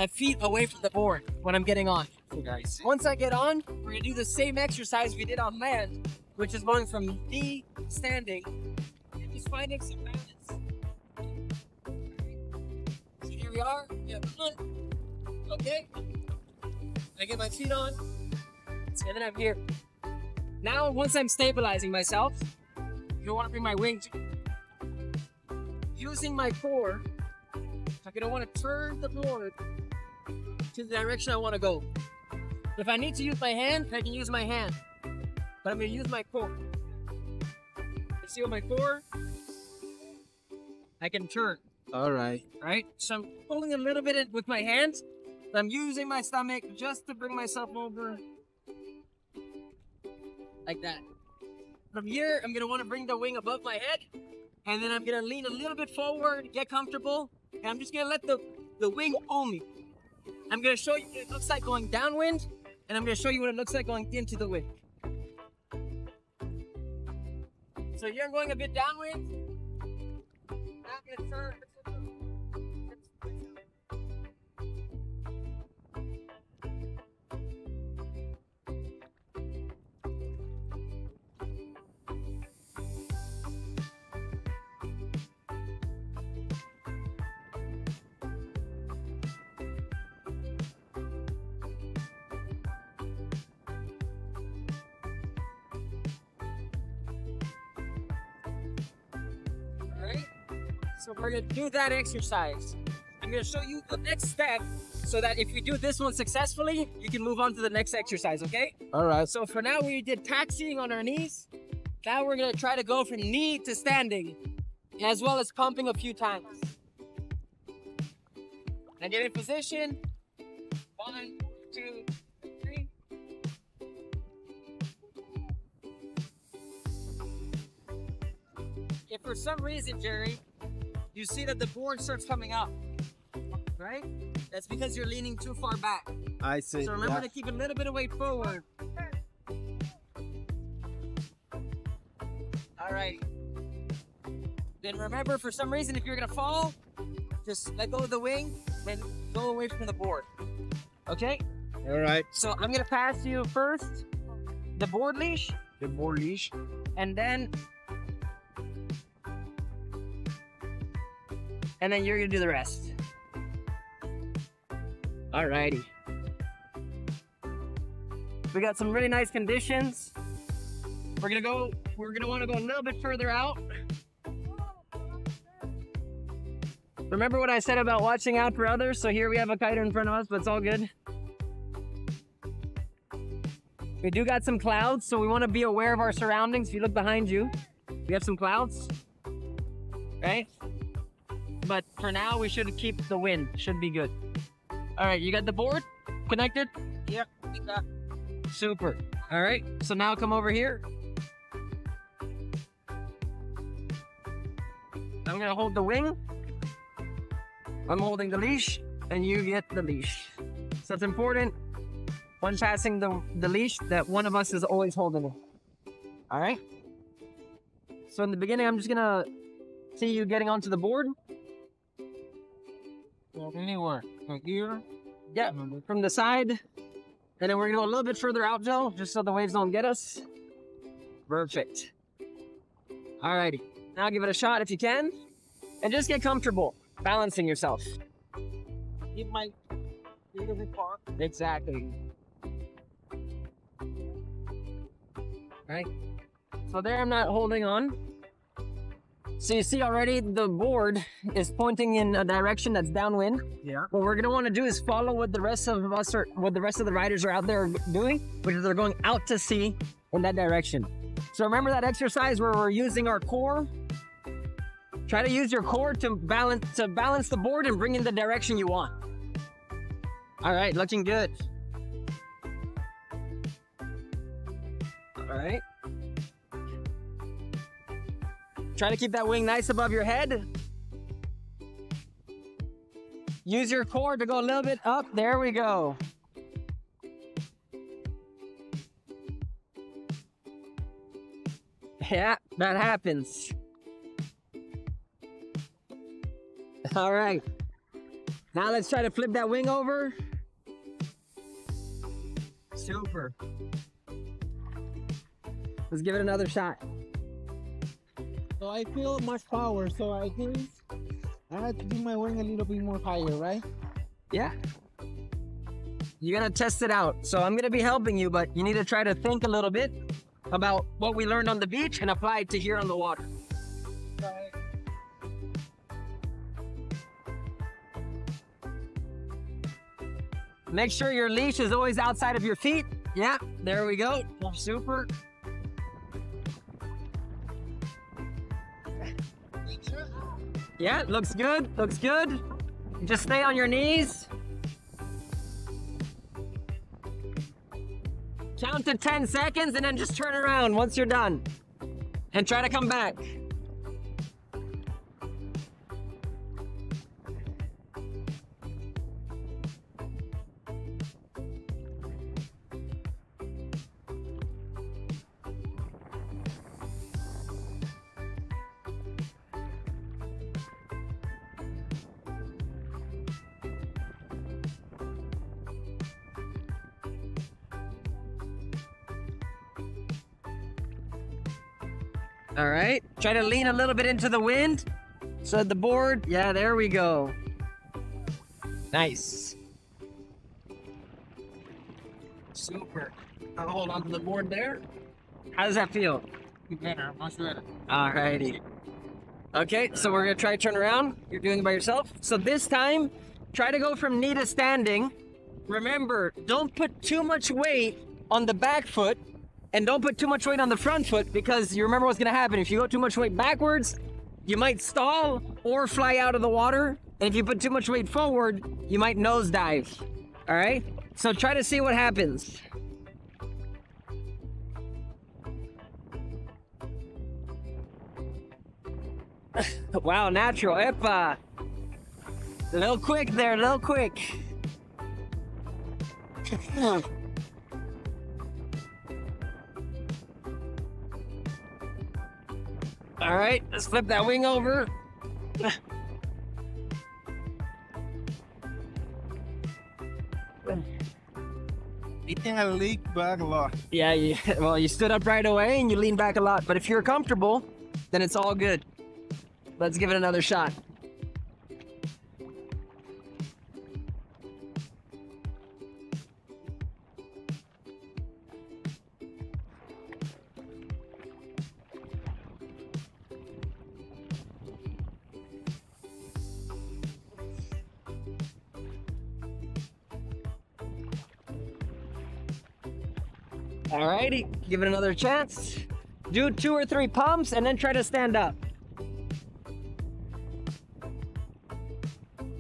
feet away from the board when I'm getting on. Nice. Once I get on, we're gonna do the same exercise we did on land, which is going from knee standing and just finding some balance. So here we are. Yeah, okay. I get my feet on, and then I'm here. Now, once I'm stabilizing myself, you want to bring my wing to. Using my core, I'm gonna want to turn the board to the direction I want to go. If I need to use my hand, I can use my hand, but I'm gonna use my core. You see with my core, I can turn. All right. Right? So I'm pulling a little bit with my hands. I'm using my stomach just to bring myself over, like that. From here, I'm gonna want to bring the wing above my head, and then I'm gonna lean a little bit forward, get comfortable, and I'm just gonna let the wing pull me. I'm gonna show you what it looks like going downwind, and I'm gonna show you what it looks like going into the wind. So here I'm going a bit downwind. Now I'm gonna turn. So we're gonna do that exercise. I'm gonna show you the next step so that if you do this one successfully, you can move on to the next exercise, okay? All right. So for now, we did taxiing on our knees. Now we're gonna try to go from knee to standing, as well as pumping a few times. Now get in position. 1, 2, 3. If for some reason, Jerry, you see that the board starts coming up, right? That's because you're leaning too far back. I see. So remember to keep a little bit of weight forward. All right. Then remember, for some reason, if you're gonna fall, just let go of the wing and go away from the board. Okay? All right. So I'm gonna pass you first the board leash, The board leash. and then you're gonna do the rest. Alrighty. We got some really nice conditions. We're gonna wanna go a little bit further out. Remember what I said about watching out for others? So here we have a kiter in front of us, but it's all good. We do got some clouds, so we wanna be aware of our surroundings. If you look behind you, we have some clouds, right? But for now, we should keep the wind. Should be good. All right, you got the board connected? Yep. Super. All right, so now come over here. I'm gonna hold the wing. I'm holding the leash and you get the leash. So it's important when passing the leash that one of us is always holding it. All right? So in the beginning, I'm just gonna see you getting onto the board. Anywhere. Like here? Yeah, from the side. And then we're gonna go a little bit further out, Joe, just so the waves don't get us. Perfect. Alrighty, now give it a shot if you can. And just get comfortable balancing yourself. It might be a little bit far. Exactly. Right? So there I'm not holding on. So you see already the board is pointing in a direction that's downwind. Yeah. What we're gonna want to do is follow what the rest of us or what the rest of the riders are out there doing, which is they're going out to sea in that direction. So remember that exercise where we're using our core? Try to use your core to balance the board and bring in the direction you want. All right, looking good. All right. Try to keep that wing nice above your head. Use your core to go a little bit up. There we go. Yeah, that happens. All right. Now let's try to flip that wing over. Super. Let's give it another shot. So I feel much power, so I think I had to do my wing a little bit more higher, right? Yeah. You're gonna test it out. So I'm gonna be helping you, but you need to try to think a little bit about what we learned on the beach and apply it to here on the water. Right. Make sure your leash is always outside of your feet. Yeah, there we go. Super. Yeah, looks good, looks good. Just stay on your knees. Count to 10 seconds and then just turn around once you're done. And try to come back. All right, try to lean a little bit into the wind. So the board, yeah, there we go. Nice. Super. I'll hold on to the board there. How does that feel? Better, much better. All righty. Okay, so we're gonna try to turn around. You're doing it by yourself. So this time, try to go from knee to standing. Remember, don't put too much weight on the back foot and don't put too much weight on the front foot because you remember what's gonna happen. If you go too much weight backwards, you might stall or fly out of the water. And if you put too much weight forward, you might nosedive. All right? So try to see what happens. Wow, natural. Epa. A little quick there, a little quick. All right, let's flip that wing over. I think I leaked back a lot. Yeah, well, you stood up right away and you leaned back a lot. But if you're comfortable, then it's all good. Let's give it another shot. Alrighty, give it another chance. Do 2 or 3 pumps and then try to stand up.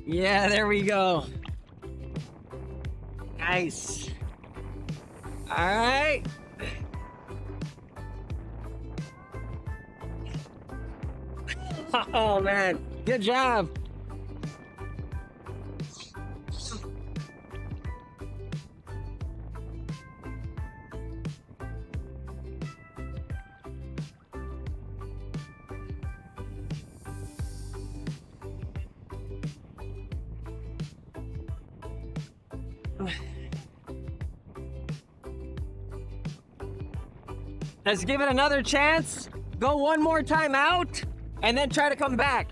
Yeah, there we go. Nice. All right. Oh man, good job. Let's give it another chance. Go one more time out, and then try to come back.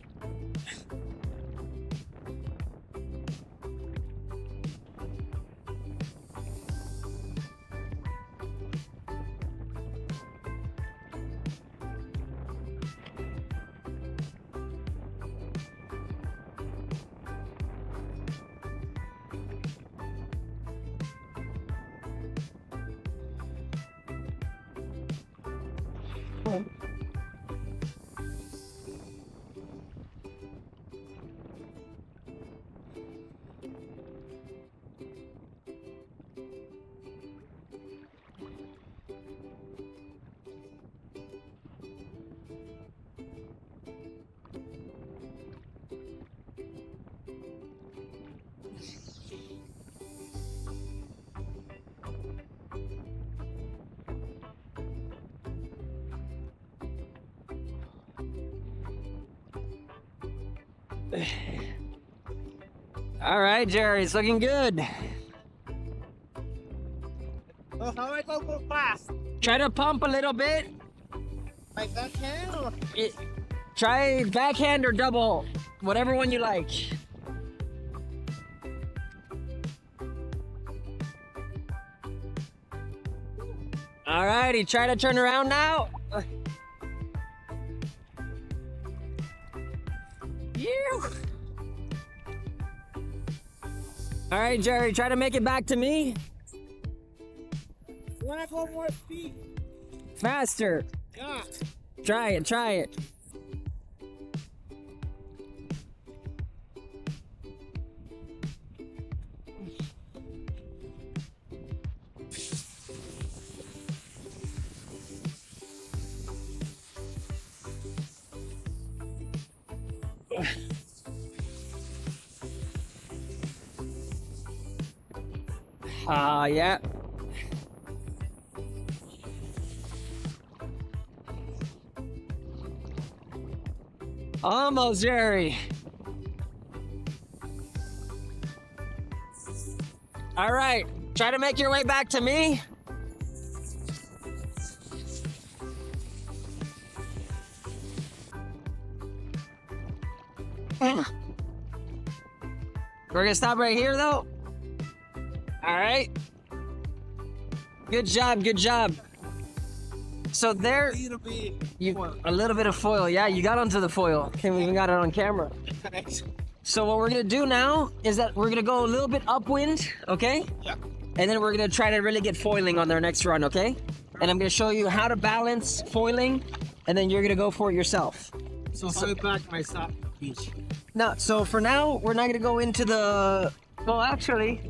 All right, Jerry, it's looking good. Oh, how I go fast? Try to pump a little bit. Like that can? Try backhand or double, whatever one you like. All righty, try to turn around now. Phew. All right, Jerry, try to make it back to me. Wanna go more speed? Faster. Yeah. Try it, try it. Yeah. Almost, Jerry. All right, try to make your way back to me. We're gonna stop right here though. All right. Good job, good job. So there, a little bit of foil. Yeah, you got onto the foil. Okay, we even got it on camera. So what we're gonna do now is that we're gonna go a little bit upwind, okay? Yeah. And then we're gonna try to really get foiling on our next run, okay? And I'm gonna show you how to balance foiling, and then you're gonna go for it yourself. So I'll be back myself beach. No, so for now, we're not gonna go into the, well actually,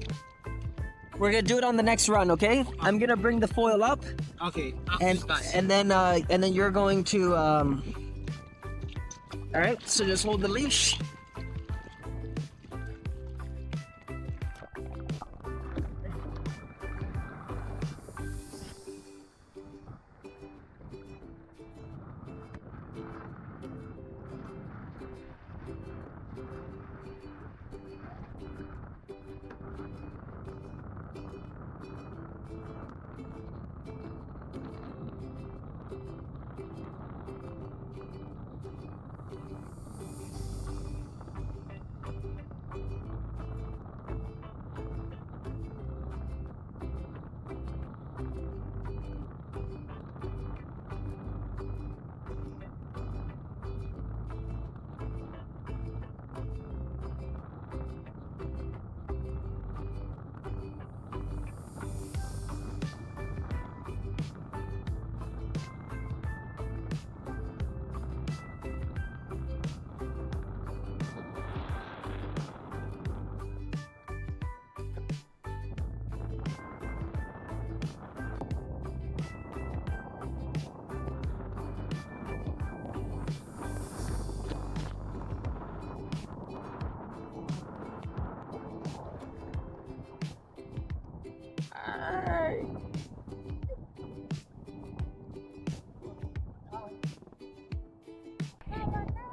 we're gonna do it on the next run, okay? I'm gonna bring the foil up. Okay. And then you're going to all right, so just hold the leash.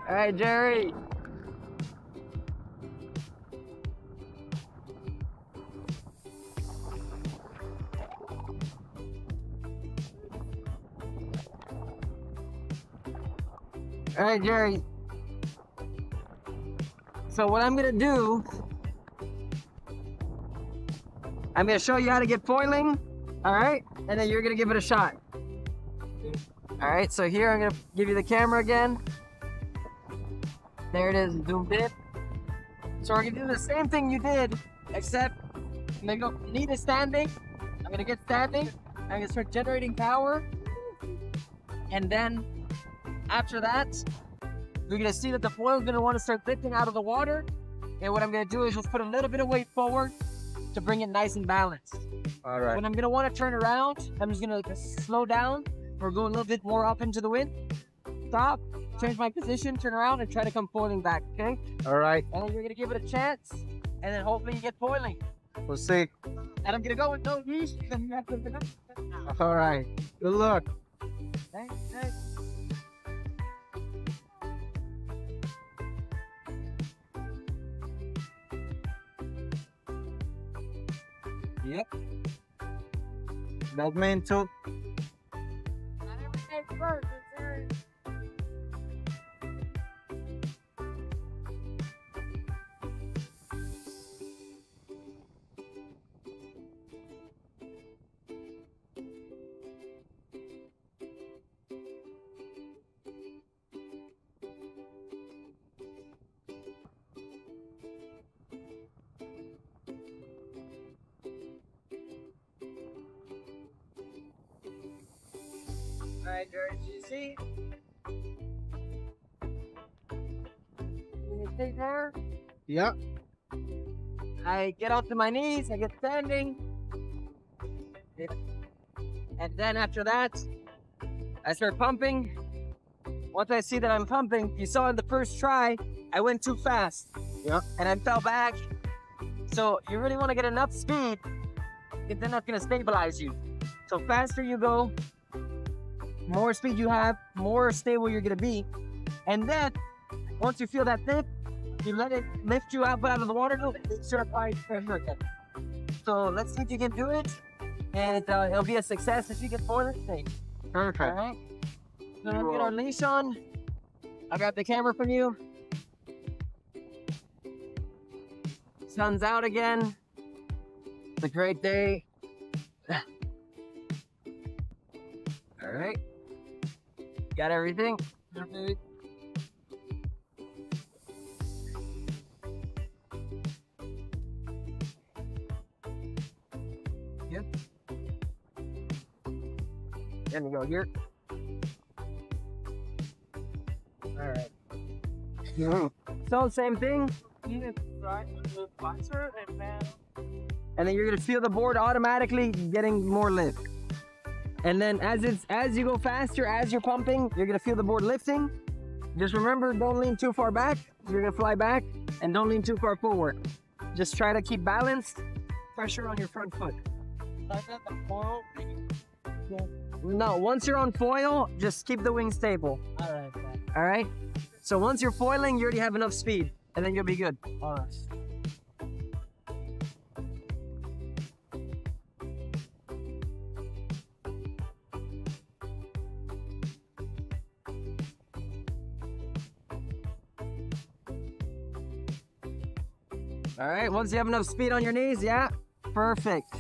All right, Jerry. All right, Jerry. So what I'm gonna do, I'm gonna show you how to get foiling, all right? And then you're gonna give it a shot. All right, so here I'm gonna give you the camera again. There it is, zoomed in. So we're gonna do the same thing you did, except I'm gonna go, need is standing. I'm gonna get standing. I'm gonna start generating power. And then after that, we're gonna see that the foil is gonna wanna start lifting out of the water. And what I'm gonna do is just put a little bit of weight forward to bring it nice and balanced. All right. When I'm gonna wanna turn around, I'm just gonna slow down or go a little bit more up into the wind. Stop, change my position, turn around, and try to come foiling back, okay? All right. And then you're gonna give it a chance, and then hopefully you get foiling. We'll see. And I'm gonna go with no yeast. All right. Good luck. Thanks, thanks. Yep. That man took. Not everything's first, it's serious. All right, George, you see? You see there? Yep. I get out to my knees, I get standing. And then after that, I start pumping. Once I see that I'm pumping, you saw in the first try, I went too fast. Yep. And I fell back. So you really want to get enough speed if they're not going to stabilize you. So faster you go, more speed you have, more stable you're going to be. And then once you feel that lift, you let it lift you out of the water, it's certified pressure again. So let's see if you can do it. And it'll be a success if you get foiling stage. Perfect. All right. So let's get our leash on. I'll grab the camera from you. Sun's out again. It's a great day. All right. Got everything? Perfect. Yep. Then we go here. All right. So same thing. And then you're gonna feel the board automatically getting more lift. And then as you go faster, as you're pumping, you're gonna feel the board lifting. Just remember, don't lean too far back. You're gonna fly back, and don't lean too far forward. Just try to keep balanced. Pressure on your front foot. No, once you're on foil, just keep the wing stable. All right. All right? So once you're foiling, you already have enough speed, and then you'll be good. All right. All right, once you have enough speed on your knees, yeah, perfect.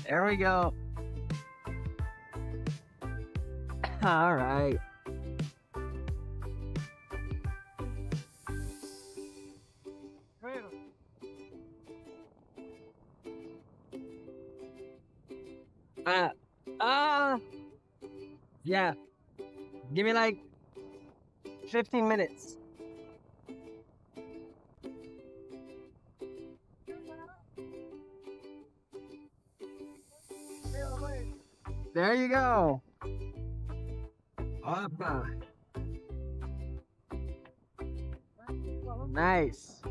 There we go. All right. Yeah. Give me like 15 minutes. There you go. Opa. Nice.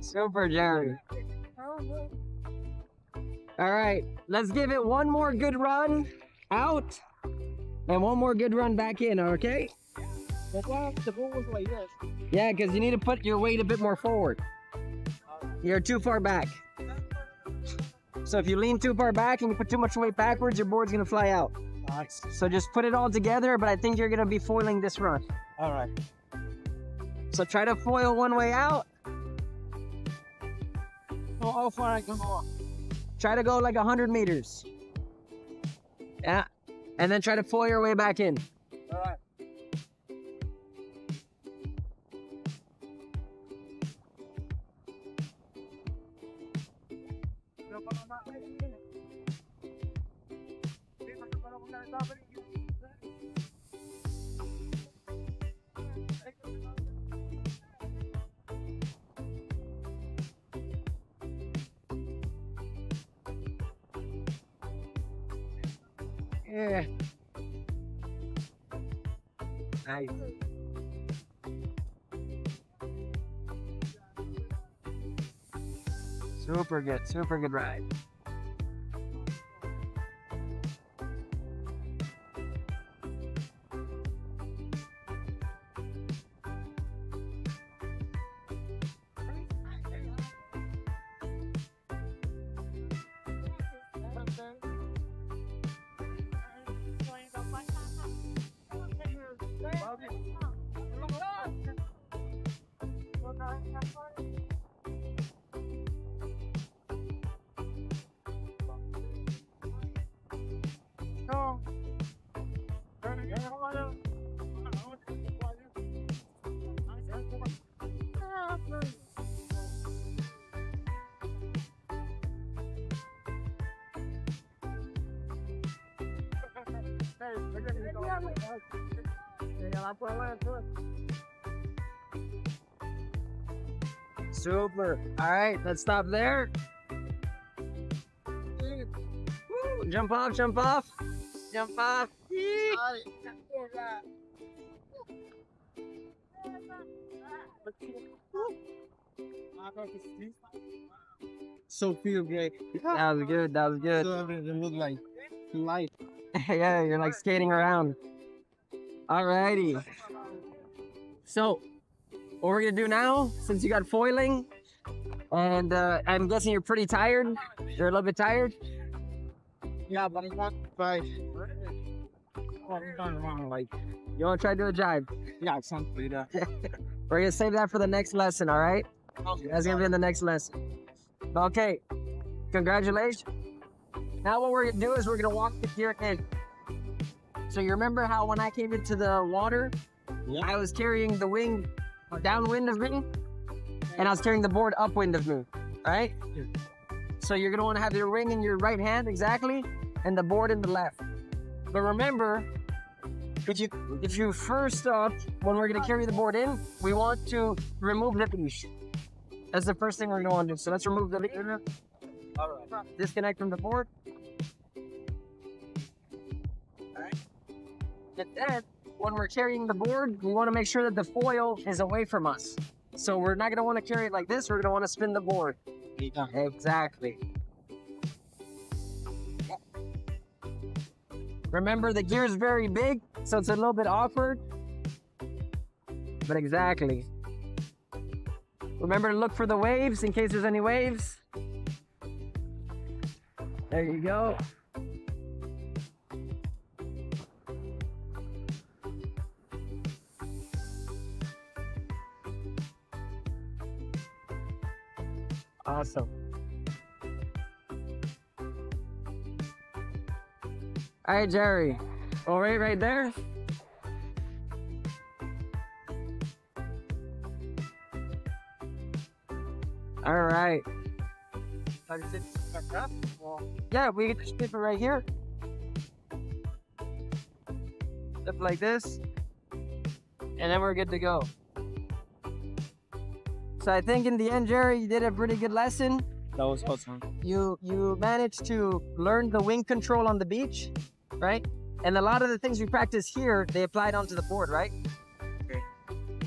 Super, Jerry. All right, let's give it one more good run out and one more good run back in, okay? The boat was like this. Yeah, because you need to put your weight a bit more forward. You're too far back. So if you lean too far back and you put too much weight backwards, your board's gonna fly out. Nice. So just put it all together, but I think you're gonna be foiling this run. All right. So try to foil one way out. So how far I can go? Try to go like 100 meters. Yeah. And then try to foil your way back in. All right. Yeah. Nice. Super good ride. Super. All right, let's stop there. Woo, jump off, jump off. Jump off. Yee. So feel great. That was good, that was good. So everything look like light. Yeah, you're like skating around. Alrighty. So, what we're gonna do now, since you got foiling, and I'm guessing you're pretty tired. You're a little bit tired. Yeah, but it's not five. Like, you wanna try to do a jive? Yeah, something like that. We're gonna save that for the next lesson, all right? That's gonna be in the next lesson. Okay, congratulations. Now what we're gonna do is we're gonna walk the gear in. So you remember how when I came into the water, I was carrying the wing downwind of me, and I was carrying the board upwind of me, right? So you're gonna wanna have your ring in your right hand, exactly, and the board in the left. But remember, if you first off, when we're gonna carry the board in, we want to remove the leash. That's the first thing we're gonna wanna do. So let's remove the leash. All right. Disconnect from the board. All right. And then, when we're carrying the board, we wanna make sure that the foil is away from us. So we're not gonna wanna carry it like this, we're gonna wanna spin the board. Yeah. Exactly. Remember, the gear is very big, so it's a little bit awkward. But exactly. Remember to look for the waves in case there's any waves. There you go. Awesome. All right, Jerry. All right there. All right. Yeah, we get the strip right here. Flip like this. And then we're good to go. So I think in the end, Jerry, you did a pretty good lesson. That was awesome. You managed to learn the wing control on the beach, right? And a lot of the things we practice here, they applied onto the board, right? Okay.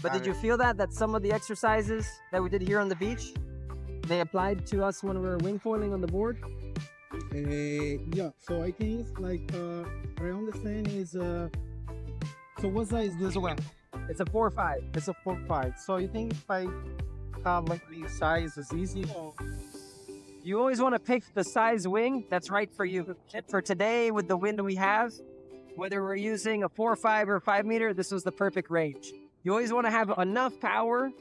But did you feel that some of the exercises that we did here on the beach, they applied to us when we were wing foiling on the board? Yeah, so I think it's like I understand is so what size is this one? It's a 4.5. It's a 4.5. So you think if I have like the size is easy? You always want to pick the size wing that's right for you. For today, with the wind we have, whether we're using a 4.5 or 5 meter, this was the perfect range. You always want to have enough power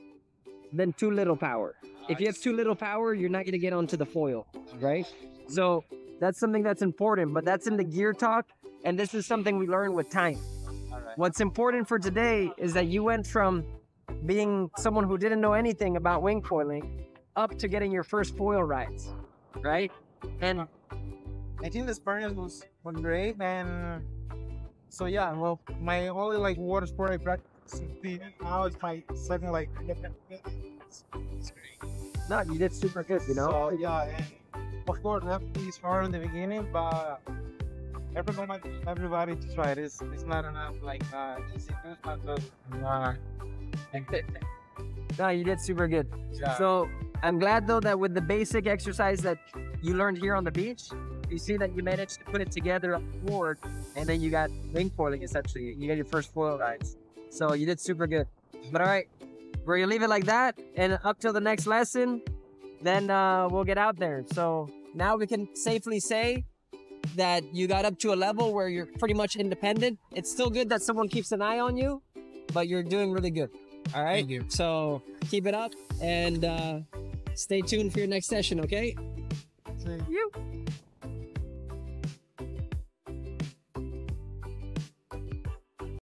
than too little power. If you have too little power, you're not going to get onto the foil, right? So that's something that's important, but that's in the gear talk, and this is something we learn with time. What's important for today is that you went from being someone who didn't know anything about wing foiling up to getting your first foil rides, right? And I think the experience was great, and so yeah, well, my only like water sport I practice now is my second like. It's great. no, you did super good, you know? So yeah, and of course, it's hard in the beginning, but everybody to try it. It's not enough like easy. It's not No, you did super good. Yeah. So I'm glad though that with the basic exercise that you learned here on the beach, you see that you managed to put it together on the board, and then you got wing foiling essentially. You got your first foil rides. So you did super good. But all right, we're gonna leave it like that, and up till the next lesson, then we'll get out there. So now we can safely say that you got up to a level where you're pretty much independent. It's still good that someone keeps an eye on you, but you're doing really good. All right. Thank you. So keep it up and stay tuned for your next session. Okay. See you.